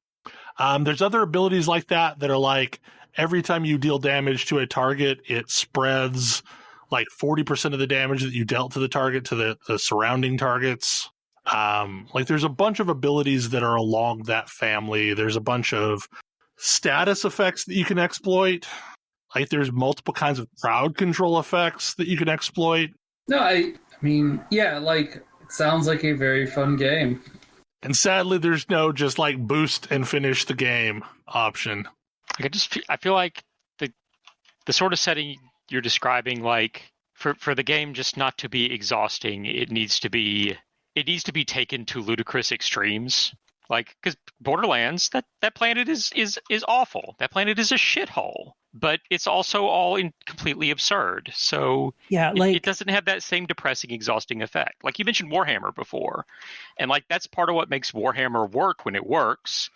Speaker 1: There's other abilities like that are like every time you deal damage to a target, it spreads like 40% of the damage that you dealt to the target to the surrounding targets. Like there's a bunch of abilities that are along that family. There's a bunch of status effects that you can exploit. Like there's multiple kinds of crowd control effects that you can exploit.
Speaker 4: No, I mean, yeah, like it sounds like a very fun game.
Speaker 1: And sadly, there's no just like boost and finish the game option.
Speaker 5: I feel like the sort of setting you're describing, like for the game just not to be exhausting, it needs to be taken to ludicrous extremes. Like, because Borderlands, that planet is awful. That planet is a shithole. But it's also all completely absurd. So
Speaker 6: yeah, like
Speaker 5: it doesn't have that same depressing, exhausting effect. Like you mentioned Warhammer before. And like that's part of what makes Warhammer work when it works,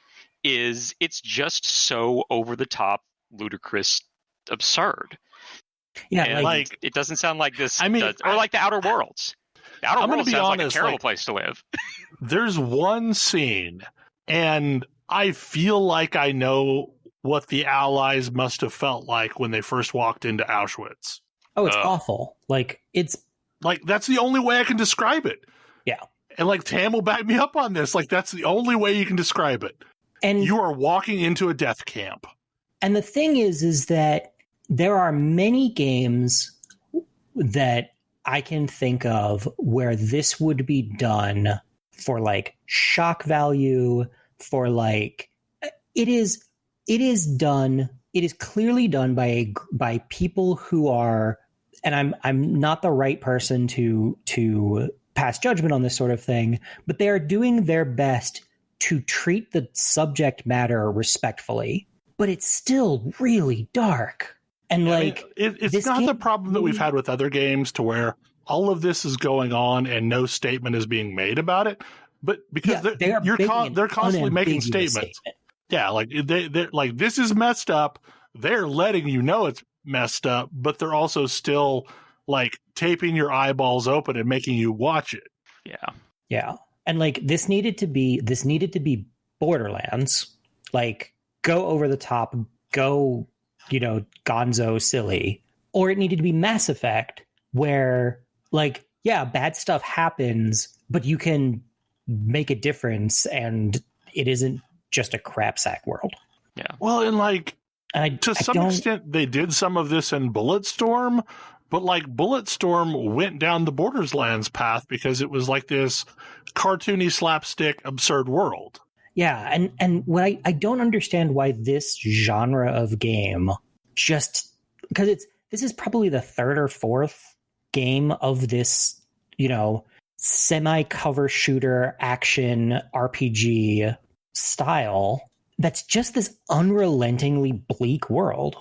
Speaker 5: is it's just so over the top, ludicrous, absurd.
Speaker 6: Yeah,
Speaker 5: and
Speaker 6: like
Speaker 5: it doesn't sound like this.
Speaker 1: I mean,
Speaker 5: or like the Outer Worlds. The Outer Worlds sounds
Speaker 1: honest,
Speaker 5: like a terrible
Speaker 1: like,
Speaker 5: place to live.
Speaker 1: There's one scene, and I feel like I know what the Allies must have felt like when they first walked into Auschwitz.
Speaker 6: Oh, it's awful. Like it's
Speaker 1: like that's the only way I can describe it.
Speaker 6: Yeah.
Speaker 1: And like Tam will back me up on this. Like that's the only way you can describe it.
Speaker 6: And
Speaker 1: you are walking into a death camp.
Speaker 6: And the thing is that there are many games that I can think of where this would be done for like shock value, for like it is clearly done by people who are, and I'm not the right person to pass judgment on this sort of thing, but they are doing their best to treat the subject matter respectfully. but it's still really dark. And
Speaker 1: it's not the problem that we've had with other games to where all of this is going on and no statement is being made about it. But because they're constantly making statements. Yeah, like they're like, this is messed up. They're letting you know it's messed up, but they're also still like taping your eyeballs open and making you watch it.
Speaker 6: Yeah. And like this needed to be Borderlands. Like, go over the top, go, gonzo silly. Or it needed to be Mass Effect, where like, yeah, bad stuff happens, but you can make a difference and it isn't just a crap sack world.
Speaker 5: Yeah.
Speaker 1: Well, and to some extent they did some of this in Bulletstorm, but like Bulletstorm went down the Borderlands path because it was like this cartoony slapstick absurd world.
Speaker 6: Yeah, and what I don't understand why this genre of game, just because this is probably the third or fourth game of this, semi-cover shooter action RPG style that's just this unrelentingly bleak world.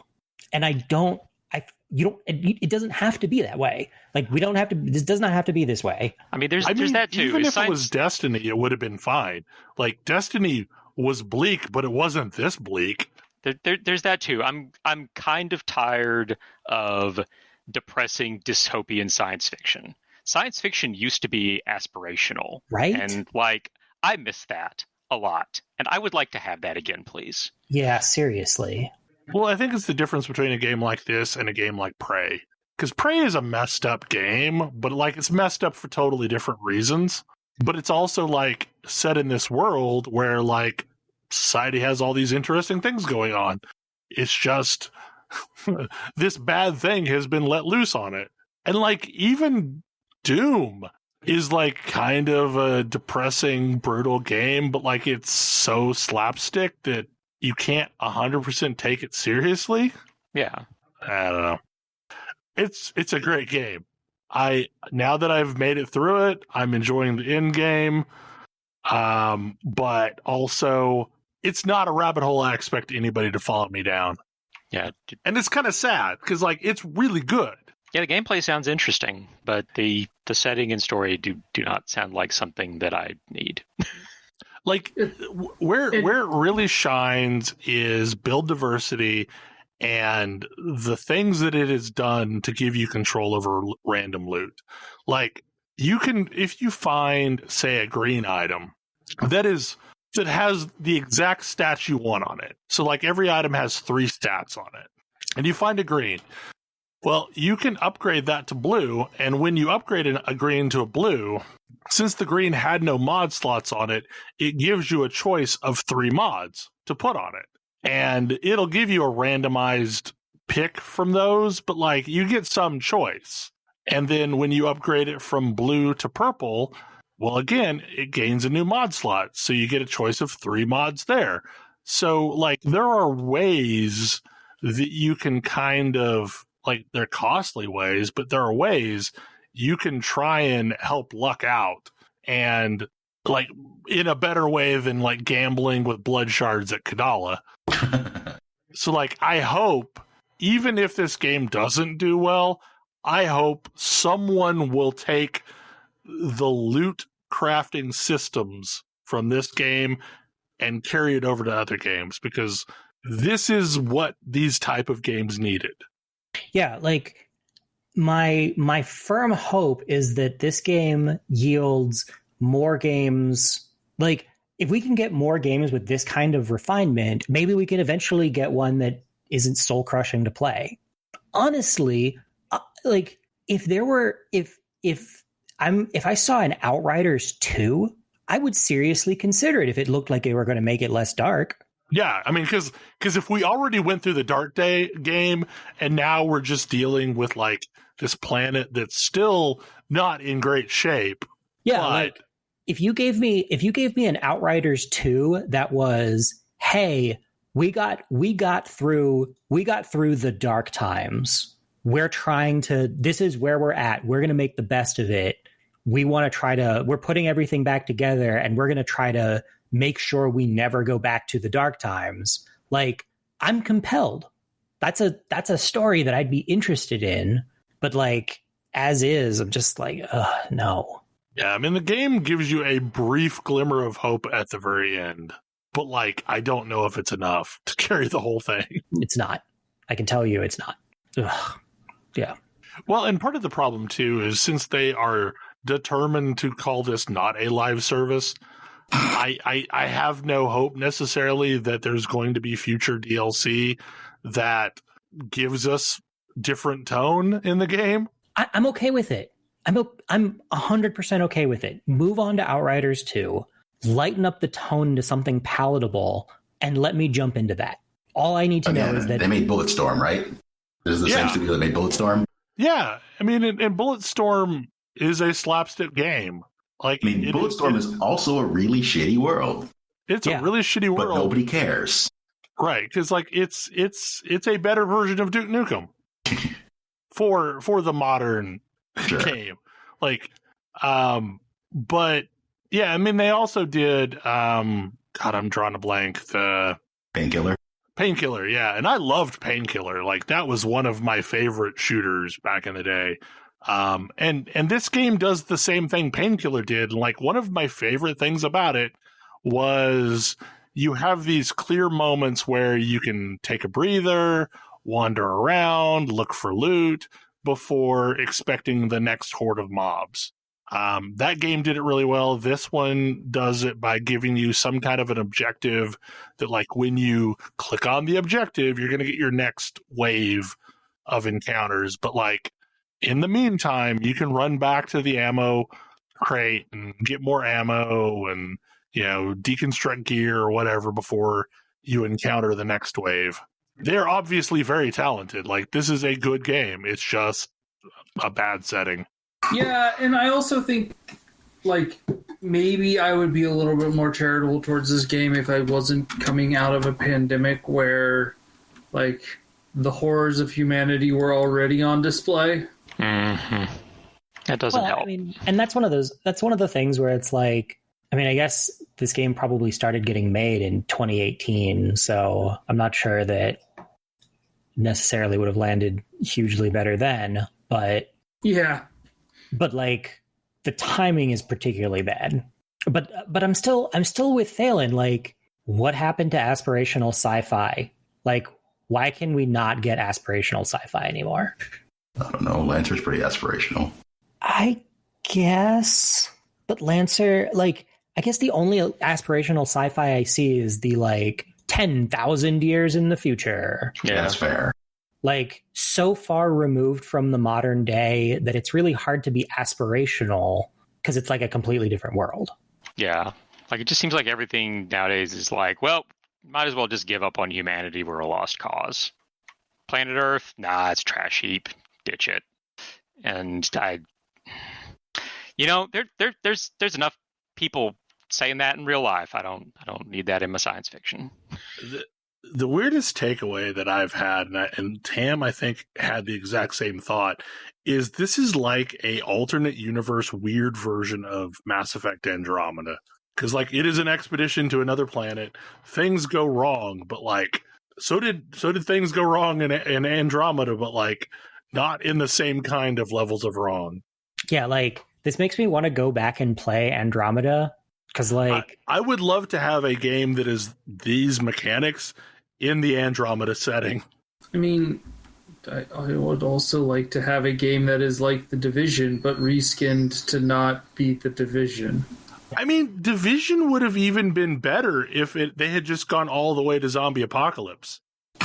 Speaker 6: And it doesn't have to be that way. Like, this does not have to be this way.
Speaker 5: I mean, there's that too.
Speaker 1: Even if it was Destiny, it would have been fine. Like, Destiny was bleak, but it wasn't this bleak.
Speaker 5: There's that too. I'm kind of tired of depressing dystopian science fiction. Science fiction used to be aspirational.
Speaker 6: Right.
Speaker 5: And like, I miss that a lot. And I would like to have that again, please.
Speaker 6: Yeah, seriously.
Speaker 1: Well, I think it's the difference between a game like this and a game like Prey. Because Prey is a messed up game, but like it's messed up for totally different reasons. But it's also like set in this world where like society has all these interesting things going on. It's just this bad thing has been let loose on it. And like even Doom is like kind of a depressing, brutal game, but like it's so slapstick that you can't 100% take it seriously.
Speaker 5: Yeah.
Speaker 1: I don't know. It's a great game. Now that I've made it through it, I'm enjoying the end game. But also it's not a rabbit hole I expect anybody to follow me down.
Speaker 5: Yeah.
Speaker 1: And it's kind of sad because like it's really good.
Speaker 5: Yeah, the gameplay sounds interesting, but the setting and story do not sound like something that I need.
Speaker 1: Like where it really shines is build diversity and the things that it has done to give you control over random loot. Like you can, if you find, say, a green item that has the exact stats you want on it. So like every item has 3 stats on it, and you find a green. Well, you can upgrade that to blue, and when you upgrade a green to a blue, since the green had no mod slots on it, it gives you a choice of 3 mods to put on it. And it'll give you a randomized pick from those, but like you get some choice. And then when you upgrade it from blue to purple, well, again, it gains a new mod slot. So you get a choice of 3 mods there. So like there are ways that you can kind of, like, they're costly ways, but there are ways you can try and help luck out, and like in a better way than like gambling with blood shards at Kadala. So like I hope, even if this game doesn't do well, I hope someone will take the loot crafting systems from this game and carry it over to other games, because this is what these type of games needed.
Speaker 6: Yeah, like my firm hope is that this game yields more games. Like if we can get more games with this kind of refinement, maybe we can eventually get one that isn't soul crushing to play. Honestly, like if I saw an Outriders 2, I would seriously consider it if it looked like they were going to make it less dark.
Speaker 1: Yeah, I mean, because if we already went through the Dark Day game and now we're just dealing with like this planet that's still not in great shape.
Speaker 6: Yeah, like if you gave me an Outriders 2 that was, hey, we got through the dark times. This is where we're at. We're going to make the best of it. We're putting everything back together, and we're going to try to make sure we never go back to the dark times. Like, I'm compelled. That's a story that I'd be interested in, but like as is, I'm just like, no.
Speaker 1: Yeah, I mean, the game gives you a brief glimmer of hope at the very end, but like, I don't know if it's enough to carry the whole thing.
Speaker 6: It's not. I can tell you it's not. Ugh. Yeah.
Speaker 1: Well, and part of the problem too is since they are determined to call this not a live service, I have no hope necessarily that there's going to be future DLC that gives us different tone in the game.
Speaker 6: I'm okay with it. I'm 100% okay with it. Move on to Outriders 2, lighten up the tone to something palatable, and let me jump into that. All I need to know is that
Speaker 3: they made Bulletstorm, right? This is the same studio that made Bulletstorm.
Speaker 1: Yeah, I mean, and Bulletstorm is a slapstick game. Like,
Speaker 3: I mean, Bulletstorm is also a really shitty world.
Speaker 1: It's a really shitty world,
Speaker 3: but nobody cares,
Speaker 1: right? Because like it's a better version of Duke Nukem for the modern game. Like, but yeah, I mean, they also did. God, I'm drawing a blank. The Painkiller, yeah, and I loved Painkiller. Like that was one of my favorite shooters back in the day. And this game does the same thing Painkiller did. Like one of my favorite things about it was you have these clear moments where you can take a breather, wander around, look for loot before expecting the next horde of mobs. That game did it really well. This one does it by giving you some kind of an objective that, like, when you click on the objective, you're going to get your next wave of encounters. But, like, in the meantime, you can run back to the ammo crate and get more ammo and, you know, deconstruct gear or whatever before you encounter the next wave. They're obviously very talented. Like, this is a good game. It's just a bad setting.
Speaker 4: Yeah, and I also think, like, maybe I would be a little bit more charitable towards this game if I wasn't coming out of a pandemic where, like, the horrors of humanity were already on display.
Speaker 5: Mm-hmm. That doesn't help.
Speaker 6: I mean, and that's one of the things where it's like, I mean, I guess this game probably started getting made in 2018, so I'm not sure that necessarily would have landed hugely better then, but
Speaker 4: yeah.
Speaker 6: But like the timing is particularly bad. But I'm still with Thalen. Like, what happened to aspirational sci-fi? Like, why can we not get aspirational sci-fi anymore?
Speaker 3: I don't know. Lancer's pretty aspirational.
Speaker 6: I guess. But Lancer, like, I guess the only aspirational sci-fi I see is the like 10,000 years in the future.
Speaker 3: Yeah, that's fair.
Speaker 6: Like, so far removed from the modern day that it's really hard to be aspirational because it's like a completely different world.
Speaker 5: Yeah. Like, it just seems like everything nowadays is like, well, might as well just give up on humanity. We're a lost cause. Planet Earth? Nah, it's trash heap. Ditch it. And there's enough people saying that in real life. I don't need that in my science fiction.
Speaker 1: The weirdest takeaway that I've had, and Tam, I think, had the exact same thought, is this is like a alternate universe weird version of Mass Effect Andromeda. Because, like, it is an expedition to another planet. Things go wrong, but, like, so did things go wrong in Andromeda, but, like, not in the same kind of levels of wrong.
Speaker 6: Yeah, like, this makes me want to go back and play Andromeda. Because, like,
Speaker 1: I would love to have a game that is these mechanics in the Andromeda setting.
Speaker 4: I mean, I would also like to have a game that is like The Division, but reskinned to not be The Division.
Speaker 1: I mean, Division would have even been better if they had just gone all the way to zombie apocalypse.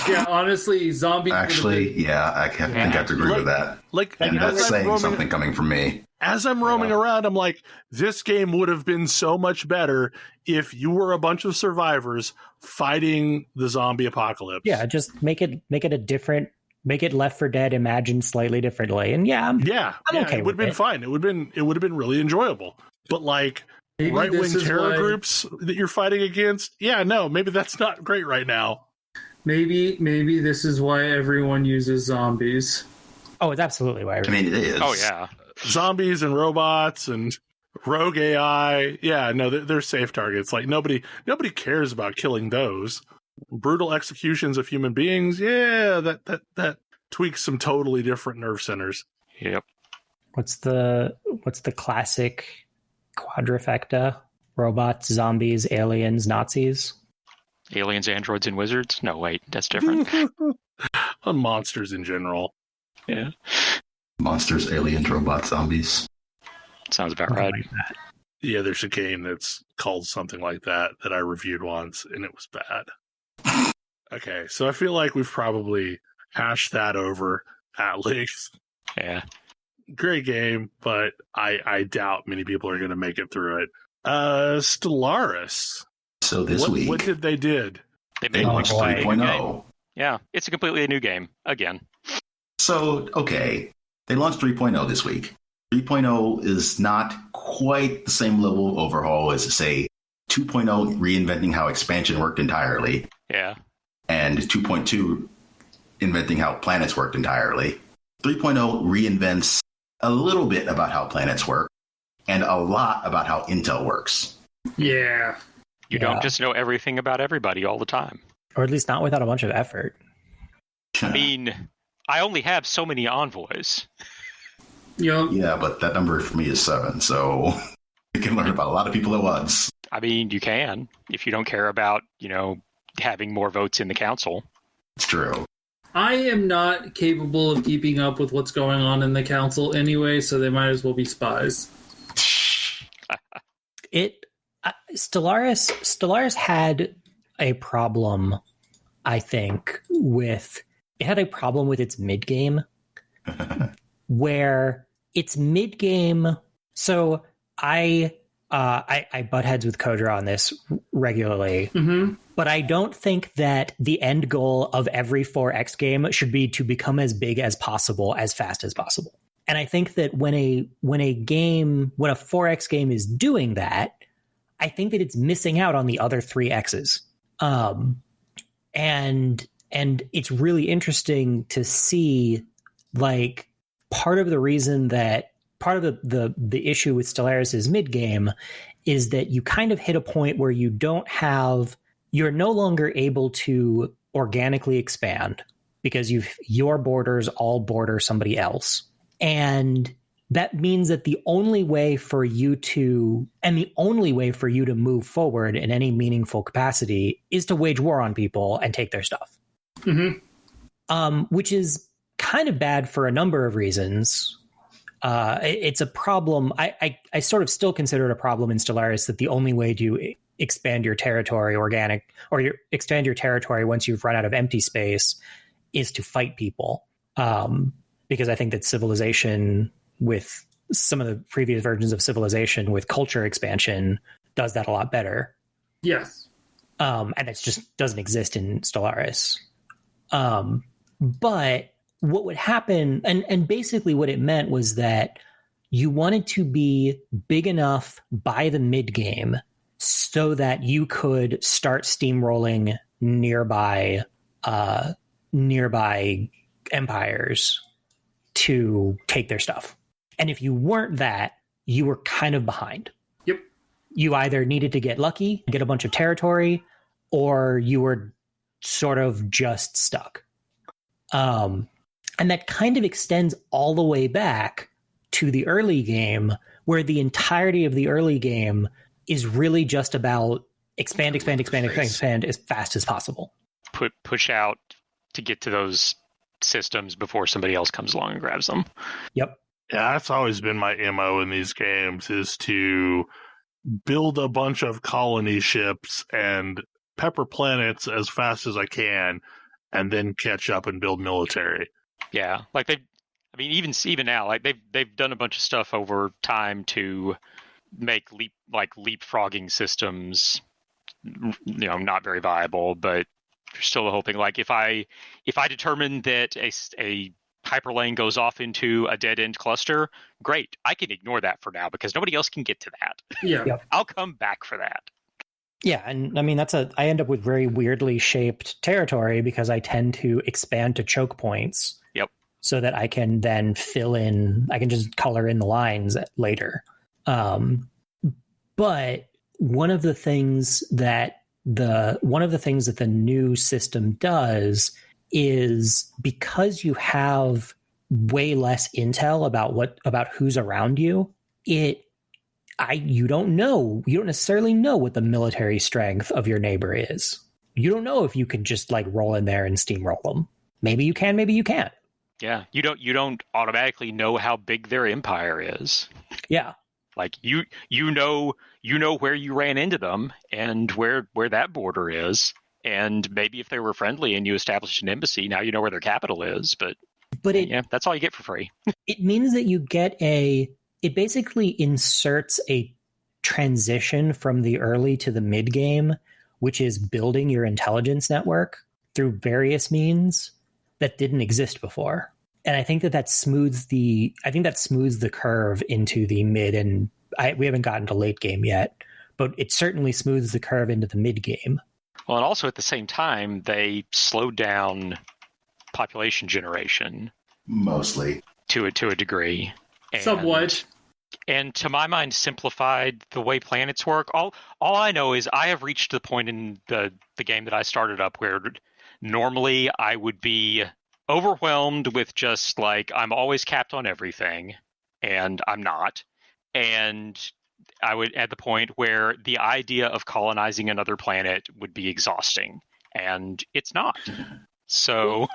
Speaker 4: Yeah, honestly, zombie.
Speaker 3: Actually, yeah, I think I have to agree with that.
Speaker 1: Like,
Speaker 3: and that's saying something coming from me.
Speaker 1: As I'm roaming around, I'm like, this game would have been so much better if you were a bunch of survivors fighting the zombie apocalypse.
Speaker 6: Yeah, just make it a different, make it Left 4 Dead imagined slightly differently, and I'm okay. It would have been fine. It would have been really enjoyable. But like right-wing terror groups that you're fighting against, maybe that's not great right now.
Speaker 4: Maybe this is why everyone uses zombies.
Speaker 6: Oh, it's absolutely why.
Speaker 3: I mean, it is.
Speaker 5: Oh yeah.
Speaker 1: Zombies and robots and rogue AI. Yeah, no, they're safe targets. Like nobody cares about killing those. brutal executions of human beings. Yeah, that tweaks some totally different nerve centers.
Speaker 5: Yep.
Speaker 6: What's the classic quadrifecta? Robots, zombies, aliens, Nazis.
Speaker 5: Aliens, androids, and wizards? No, wait, that's different.
Speaker 1: On monsters in general.
Speaker 5: Yeah.
Speaker 3: Monsters, aliens, robots, zombies.
Speaker 5: Sounds about right.
Speaker 6: Like that.
Speaker 1: Yeah, there's a game that's called something like that I reviewed once, and it was bad. Okay, so I feel like we've probably hashed that over at length.
Speaker 5: Yeah.
Speaker 1: Great game, but I doubt many people are going to make it through it. Stellaris.
Speaker 3: So this week,
Speaker 1: what did they did?
Speaker 3: they launched
Speaker 6: boy.
Speaker 3: 3.0.
Speaker 5: Yeah, it's a completely new game again.
Speaker 3: So, okay, they launched 3.0 this week. 3.0 is not quite the same level of overhaul as, say, 2.0 reinventing how expansion worked entirely,
Speaker 5: Yeah.
Speaker 3: and 2.2 inventing how planets worked entirely. 3.0 reinvents a little bit about how planets work and a lot about how intel works.
Speaker 4: Yeah.
Speaker 5: You don't just know everything about everybody all the time.
Speaker 6: Or at least not without a bunch of effort.
Speaker 5: I mean, I only have so many envoys.
Speaker 4: Yep.
Speaker 3: Yeah, but that number for me is 7, so you can learn about a lot of people at once.
Speaker 5: I mean, you can, if you don't care about, having more votes in the council.
Speaker 3: It's true.
Speaker 4: I am not capable of keeping up with what's going on in the council anyway, so they might as well be spies.
Speaker 6: Stellaris had a problem, I think, with its mid game, where its mid game. So I butt heads with Kodra on this regularly, but I don't think that the end goal of every 4X game should be to become as big as possible, as fast as possible. And I think that when a 4X game is doing that, I think that it's missing out on the other 3 X's. And it's really interesting to see, like, part of the issue with Stellaris' mid game is that you kind of hit a point where you're no longer able to organically expand because your borders all border somebody else. And that means that the only way for you to move forward in any meaningful capacity is to wage war on people and take their stuff. Which is kind of bad for a number of reasons. It's a problem. I sort of still consider it a problem in Stellaris that the only way to expand your territory expand your territory once you've run out of empty space is to fight people. Because I think that Civilization, with some of the previous versions of Civilization with culture expansion, does that a lot better.
Speaker 4: Yes.
Speaker 6: And it just doesn't exist in Stellaris. But what would happen, and basically what it meant was that you wanted to be big enough by the mid game so that you could start steamrolling nearby empires to take their stuff. And if you weren't that, you were kind of behind.
Speaker 4: Yep.
Speaker 6: You either needed to get lucky, get a bunch of territory, or you were sort of just stuck. And that kind of extends all the way back to the early game, where the entirety of the early game is really just about expand as fast as possible.
Speaker 5: Push out to get to those systems before somebody else comes along and grabs them.
Speaker 6: Yep.
Speaker 1: Yeah, that's always been my MO in these games, is to build a bunch of colony ships and pepper planets as fast as I can, and then catch up and build military.
Speaker 5: Yeah, like even now, like they've done a bunch of stuff over time to make leapfrogging systems, not very viable, but there's still the whole thing. Like if I determine that a hyperlane goes off into a dead end cluster, great. I can ignore that for now because nobody else can get to that.
Speaker 4: Yeah.
Speaker 6: Yep.
Speaker 5: I'll come back for that.
Speaker 6: Yeah, and I mean I end up with very weirdly shaped territory because I tend to expand to choke points.
Speaker 5: Yep.
Speaker 6: So that I can then I can just color in the lines later. But one of the things that one of the things that the new system does is, because you have way less intel about who's around you, you don't necessarily know what the military strength of your neighbor is. You don't know if you can just like roll in there and steamroll them. Maybe you can, maybe you can't.
Speaker 5: Yeah, you don't automatically know how big their empire is.
Speaker 6: Yeah.
Speaker 5: Like you know where you ran into them and where that border is, and maybe if they were friendly and you established an embassy, now you know where their capital is. But that's all you get for free.
Speaker 6: It means that you get it basically inserts a transition from the early to the mid game, which is building your intelligence network through various means that didn't exist before. And I think that smooths the curve into the mid, and we haven't gotten to late game yet, but it certainly smooths the curve into the mid game.
Speaker 5: Well, and also at the same time, they slowed down population generation
Speaker 3: Mostly.
Speaker 5: to a degree.
Speaker 4: Somewhat.
Speaker 5: And to my mind, simplified the way planets work. All I know is I have reached the point in the game that I started up where normally I would be overwhelmed with just like, I'm always capped on everything, and I'm not. And I would at the point where the idea of colonizing another planet would be exhausting, and it's not. So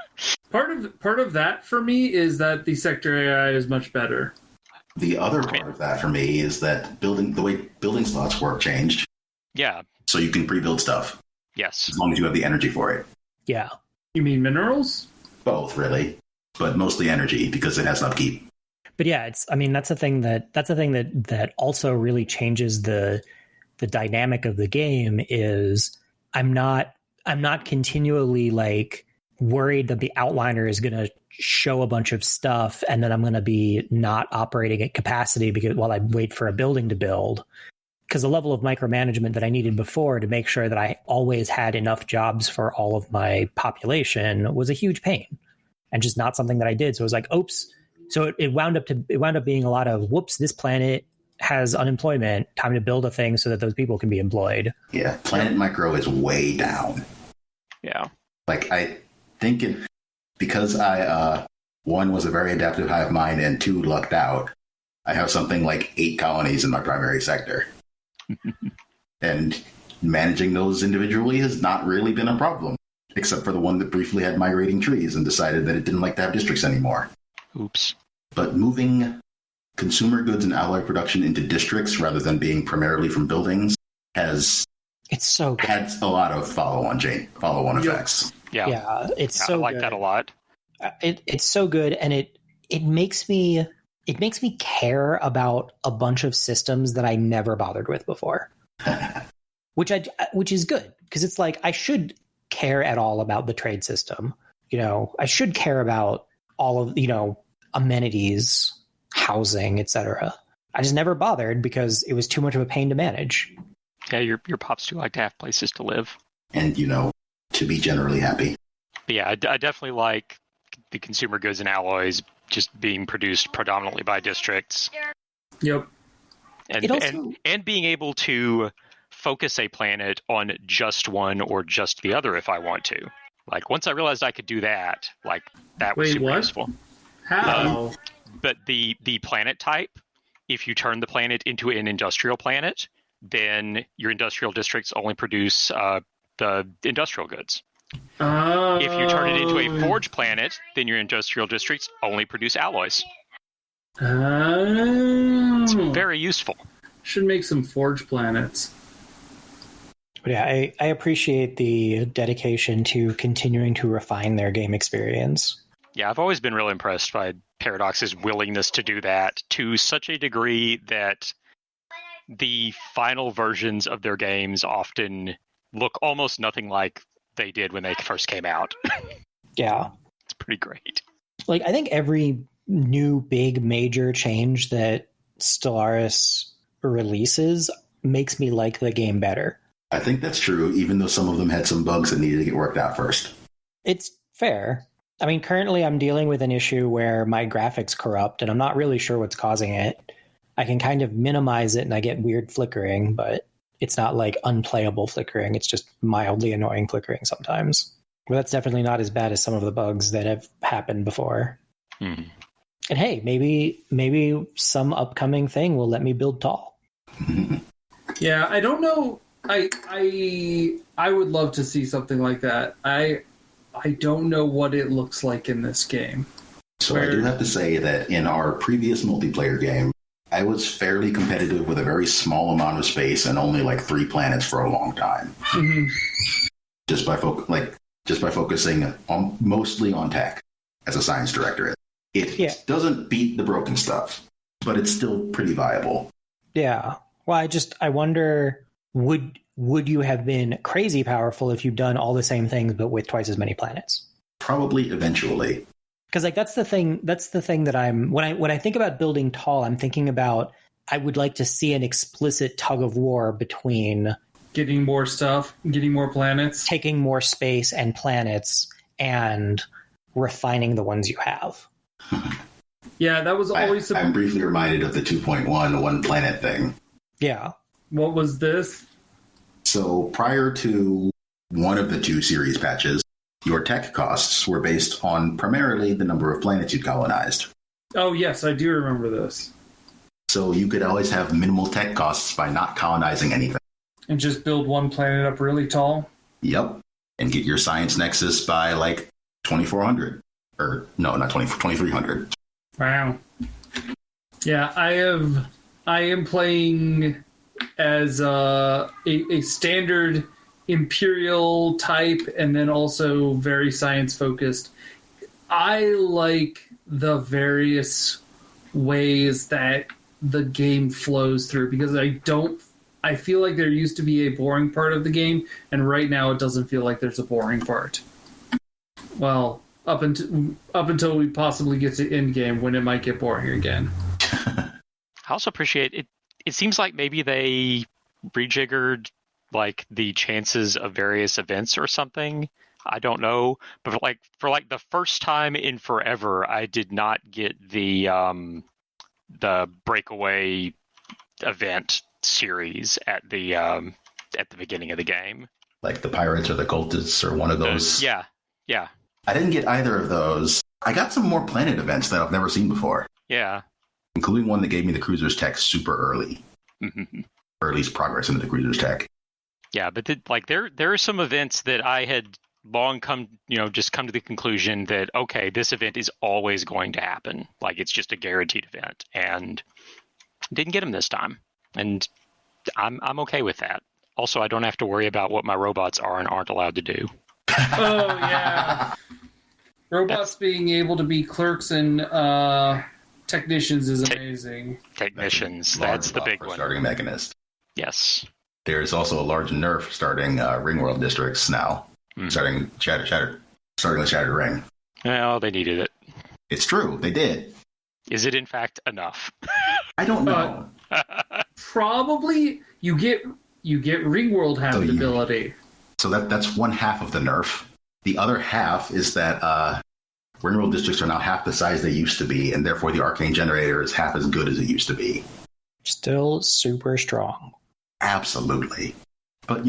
Speaker 4: part of that for me is that the sector AI is much better.
Speaker 3: The other part of that for me is that the way building slots work changed.
Speaker 5: Yeah.
Speaker 3: So you can pre-build stuff.
Speaker 5: Yes.
Speaker 3: As long as you have the energy for it.
Speaker 6: Yeah.
Speaker 4: You mean minerals?
Speaker 3: Both, really. But mostly energy, because it has an upkeep.
Speaker 6: But yeah, that's a thing that also really changes the dynamic of the game. Is I'm not continually like worried that the outliner is going to show a bunch of stuff and then I'm going to be not operating at capacity while I wait for a building to build. Because the level of micromanagement that I needed before to make sure that I always had enough jobs for all of my population was a huge pain, and just not something that I did. So it was like, oops. So it wound up being a lot of, whoops, this planet has unemployment, time to build a thing so that those people can be employed.
Speaker 3: Yeah, planet micro is way down.
Speaker 5: Yeah.
Speaker 3: Like, I think because I, one, was a very adaptive hive mind, and two, lucked out, I have something like 8 colonies in my primary sector. And managing those individually has not really been a problem, except for the one that briefly had migrating trees and decided that it didn't like to have districts anymore.
Speaker 5: Oops.
Speaker 3: But moving consumer goods and alloy production into districts rather than being primarily from buildings has had a lot of follow-on effects.
Speaker 5: Yeah,
Speaker 6: it's so
Speaker 5: I like
Speaker 6: good.
Speaker 5: that a lot.
Speaker 6: It's so good, and it makes me care about a bunch of systems that I never bothered with before, which is good, because it's like I should care at all about the trade system. I should care about all of amenities, housing, etc. I just never bothered because it was too much of a pain to manage.
Speaker 5: Yeah, your pops do like to have places to live,
Speaker 3: and to be generally happy.
Speaker 5: But yeah, I definitely like the consumer goods and alloys just being produced predominantly by districts.
Speaker 4: Yep.
Speaker 5: And being able to focus a planet on just one or just the other if I want to. Like, once I realized I could do that, like, that was super useful.
Speaker 4: How?
Speaker 5: But the planet type, if you turn the planet into an industrial planet, then your industrial districts only produce the industrial goods. If you turn it into a forge planet, then your industrial districts only produce alloys. It's very useful.
Speaker 4: Should make some forge planets.
Speaker 6: But yeah, I appreciate the dedication to continuing to refine their game experience.
Speaker 5: Yeah, I've always been really impressed by Paradox's willingness to do that to such a degree that the final versions of their games often look almost nothing like they did when they first came out.
Speaker 6: Yeah.
Speaker 5: It's pretty great.
Speaker 6: Like, I think every new big major change that Stellaris releases makes me like the game better.
Speaker 3: I think that's true, even though some of them had some bugs that needed to get worked out first.
Speaker 6: It's fair. I mean, currently I'm dealing with an issue where my graphics corrupt, and I'm not really sure what's causing it. I can kind of minimize it, and I get weird flickering, but it's not like unplayable flickering. It's just mildly annoying flickering sometimes. But that's definitely not as bad as some of the bugs that have happened before.
Speaker 5: Hmm.
Speaker 6: And hey, maybe some upcoming thing will let me build tall.
Speaker 4: Yeah, I don't know. I would love to see something like that. I don't know what it looks like in this game.
Speaker 3: So I do have to say that in our previous multiplayer game, I was fairly competitive with a very small amount of space and only like 3 planets for a long time.
Speaker 4: Mm-hmm.
Speaker 3: Just by focusing on mostly on tech as a science director. It doesn't beat the broken stuff, but it's still pretty viable.
Speaker 6: Yeah. Well, I wonder, would you have been crazy powerful if you'd done all the same things but with twice as many planets?
Speaker 3: Probably eventually.
Speaker 6: Because like that's the thing that I'm when I think about building tall, I'm thinking about I would like to see an explicit tug of war between
Speaker 4: Getting more stuff, getting more planets.
Speaker 6: taking more space and planets and refining the ones you have.
Speaker 4: Yeah, that was always...
Speaker 3: I'm briefly reminded of the 2.1 one planet thing.
Speaker 6: Yeah.
Speaker 4: What was this?
Speaker 3: So prior to one of the 2 series patches, your tech costs were based on primarily the number of planets you colonized.
Speaker 4: Oh, yes, I do remember this.
Speaker 3: So you could always have minimal tech costs by not colonizing anything.
Speaker 4: And just build one planet up really tall?
Speaker 3: Yep. And get your science nexus by like 2400. Or no, not 2300.
Speaker 4: Wow. Yeah, I am playing as a standard Imperial type and then also very science focused. I like the various ways that the game flows through because I feel like there used to be a boring part of the game, and right now it doesn't feel like there's a boring part. Well, up until we possibly get to Endgame, when it might get boring again.
Speaker 5: I also appreciate it. It seems like maybe they rejiggered like the chances of various events or something. I don't know, but for the first time in forever, I did not get the breakaway event series at the beginning of the game.
Speaker 3: Like the pirates or the cultists or one of those.
Speaker 5: Yeah.
Speaker 3: I didn't get either of those. I got some more planet events that I've never seen before.
Speaker 5: Yeah.
Speaker 3: Including one that gave me the cruiser's tech super early. Or at least progress into the cruiser's tech.
Speaker 5: Yeah, but there are some events that I had long come to the conclusion that, okay, this event is always going to happen. Like, it's just a guaranteed event. And didn't get them this time. And I'm okay with that. Also, I don't have to worry about what my robots are and aren't allowed to do.
Speaker 4: Oh, yeah. Robots being able to be clerks and technicians is amazing.
Speaker 5: Technicians, that's the big one.
Speaker 3: Starting Mechanist.
Speaker 5: Yes.
Speaker 3: There's also a large nerf starting Ringworld districts now. Starting the Shattered Ring.
Speaker 5: Well, they needed it.
Speaker 3: It's true, they did.
Speaker 5: Is it in fact enough?
Speaker 3: I don't know.
Speaker 4: Probably you get Ringworld habitability.
Speaker 3: So that's one half of the nerf. The other half is that Ringworld districts are now half the size they used to be, and therefore the arcane generator is half as good as it used to be.
Speaker 6: Still super strong.
Speaker 3: Absolutely. But,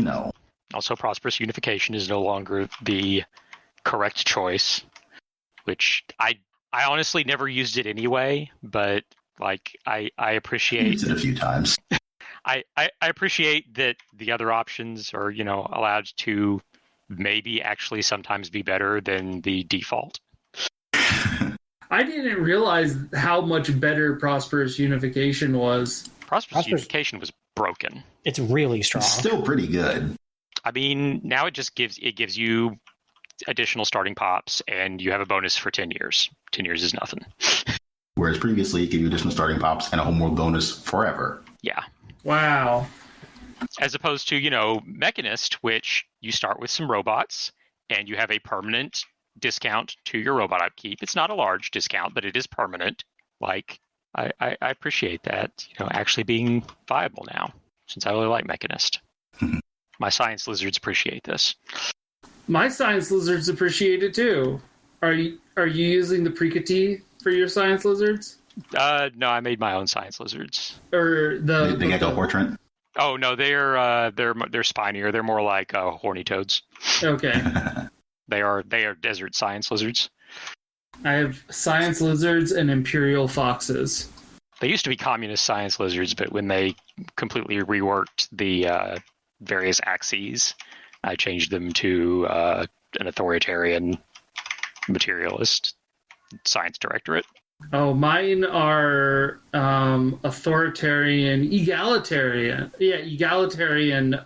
Speaker 5: Also, prosperous unification is no longer the correct choice, which I honestly never used it anyway, but I appreciate...
Speaker 3: Used it a few times.
Speaker 5: I appreciate that the other options are, allowed to maybe actually sometimes be better than the default.
Speaker 4: I didn't realize how much better prosperous unification was.
Speaker 5: Prosperous unification was broken.
Speaker 6: It's really strong.
Speaker 3: It's still pretty good.
Speaker 5: I mean, now it gives you additional starting pops, and you have a bonus for 10 years. 10 years is nothing.
Speaker 3: Whereas previously, it gave you additional starting pops and a homeworld bonus forever.
Speaker 5: Yeah.
Speaker 4: Wow.
Speaker 5: As opposed to, Mechanist, which you start with some robots, and you have a permanent discount to your robot upkeep. It's not a large discount, but it is permanent. I appreciate that, actually being viable now, since I really like Mechanist. My science lizards appreciate this.
Speaker 4: My science lizards appreciate it too. Are you using the Precati for your science lizards?
Speaker 5: No, I made my own science lizards.
Speaker 4: Or the
Speaker 3: Echo portrait?
Speaker 5: Oh no, they're spinier. They're more like horny toads.
Speaker 4: Okay.
Speaker 5: They are desert science lizards.
Speaker 4: I have science lizards and imperial foxes.
Speaker 5: They used to be communist science lizards, but when they completely reworked the various axes, I changed them to an authoritarian materialist science directorate.
Speaker 4: Oh, mine are authoritarian, egalitarian. Yeah, egalitarian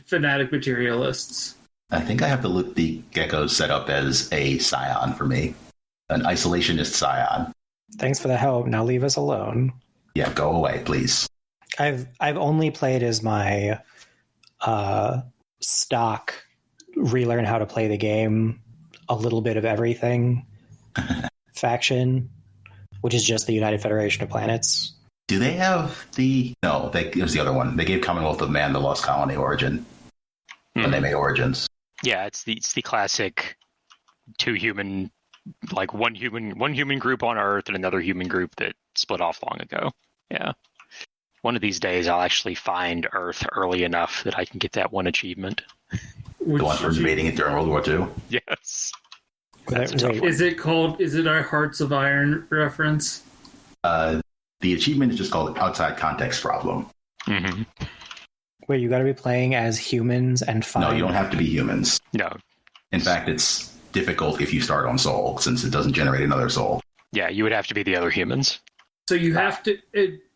Speaker 4: fanatic materialists.
Speaker 3: I think I have to look the geckos set up as a scion for me. An isolationist scion.
Speaker 6: Thanks for the help. Now leave us alone.
Speaker 3: Yeah, go away, please.
Speaker 6: I've only played as my stock relearn how to play the game, a little bit of everything faction, which is just the United Federation of Planets.
Speaker 3: Do they have the... No, it was the other one. They gave Commonwealth of Man the Lost Colony origin when they made Origins.
Speaker 5: Yeah, it's the classic two human, like one human group on Earth and another human group that split off long ago. Yeah. One of these days I'll actually find Earth early enough that I can get that one achievement.
Speaker 3: The one for invading it during World War II?
Speaker 5: Yes.
Speaker 6: That's a tough one.
Speaker 4: Is it our Hearts of Iron reference?
Speaker 3: The achievement is just called Outside Context Problem.
Speaker 5: Mm-hmm.
Speaker 6: Where you got to be playing as humans and find...
Speaker 3: No, you don't have to be humans.
Speaker 5: No.
Speaker 3: In fact, it's difficult if you start on Soul, since it doesn't generate another soul.
Speaker 5: Yeah, you would have to be the other humans.
Speaker 4: So you have to...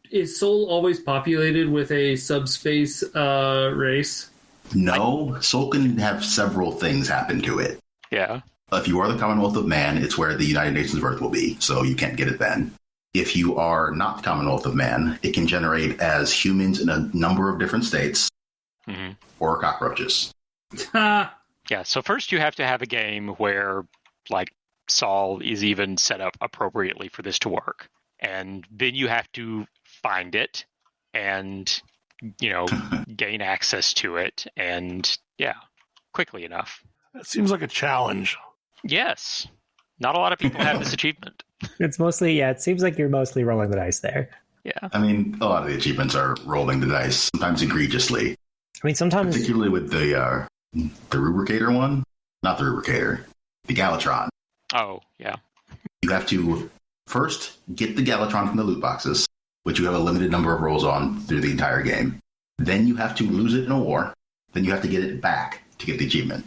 Speaker 4: Is Soul always populated with a subspace race?
Speaker 3: No, Soul can have several things happen to it.
Speaker 5: Yeah.
Speaker 3: If you are the Commonwealth of Man, it's where the United Nations of Earth will be, so you can't get it then. If you are not the Commonwealth of Man, it can generate as humans in a number of different states, or cockroaches.
Speaker 5: Yeah, so first you have to have a game where, like, Sol is even set up appropriately for this to work. And then you have to find it and, gain access to it, and, yeah, quickly enough.
Speaker 1: That seems like a challenge.
Speaker 5: Yes. Not a lot of people have this achievement.
Speaker 6: It's mostly, it seems like you're mostly rolling the dice there.
Speaker 5: Yeah.
Speaker 3: I mean, a lot of the achievements are rolling the dice, sometimes egregiously.
Speaker 6: I mean, sometimes...
Speaker 3: Particularly with the Rubricator one. Not the Rubricator. The Galvatron.
Speaker 5: Oh, yeah.
Speaker 3: You have to first get the Galvatron from the loot boxes, which you have a limited number of rolls on through the entire game. Then you have to lose it in a war. Then you have to get it back to get the achievement.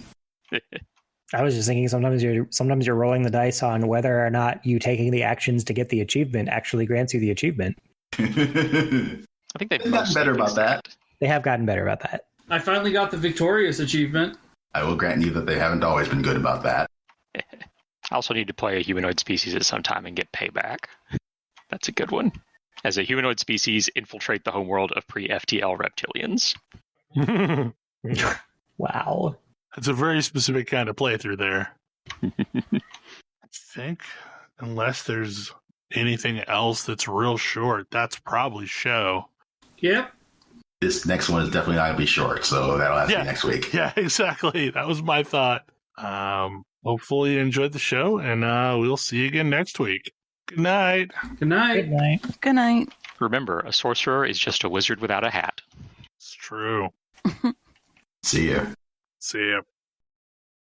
Speaker 6: I was just thinking sometimes you're rolling the dice on whether or not you taking the actions to get the achievement actually grants you the achievement.
Speaker 5: I think they've
Speaker 3: gotten better about that.
Speaker 6: They have gotten better about that.
Speaker 4: I finally got the victorious achievement.
Speaker 3: I will grant you that they haven't always been good about that.
Speaker 5: I also need to play a humanoid species at some time and get payback. That's a good one. As a humanoid species, infiltrate the homeworld of pre-FTL reptilians.
Speaker 6: Wow.
Speaker 1: It's a very specific kind of playthrough there. I think, unless there's anything else that's real short, that's probably show.
Speaker 4: Yep.
Speaker 3: This next one is definitely not going to be short, so that'll have to be next week.
Speaker 1: Yeah, exactly. That was my thought. Hopefully you enjoyed the show, and we'll see you again next week. Good night.
Speaker 4: Good night.
Speaker 6: Good night.
Speaker 2: Good night.
Speaker 5: Remember, a sorcerer is just a wizard without a hat.
Speaker 1: It's true.
Speaker 3: See ya.
Speaker 1: See ya.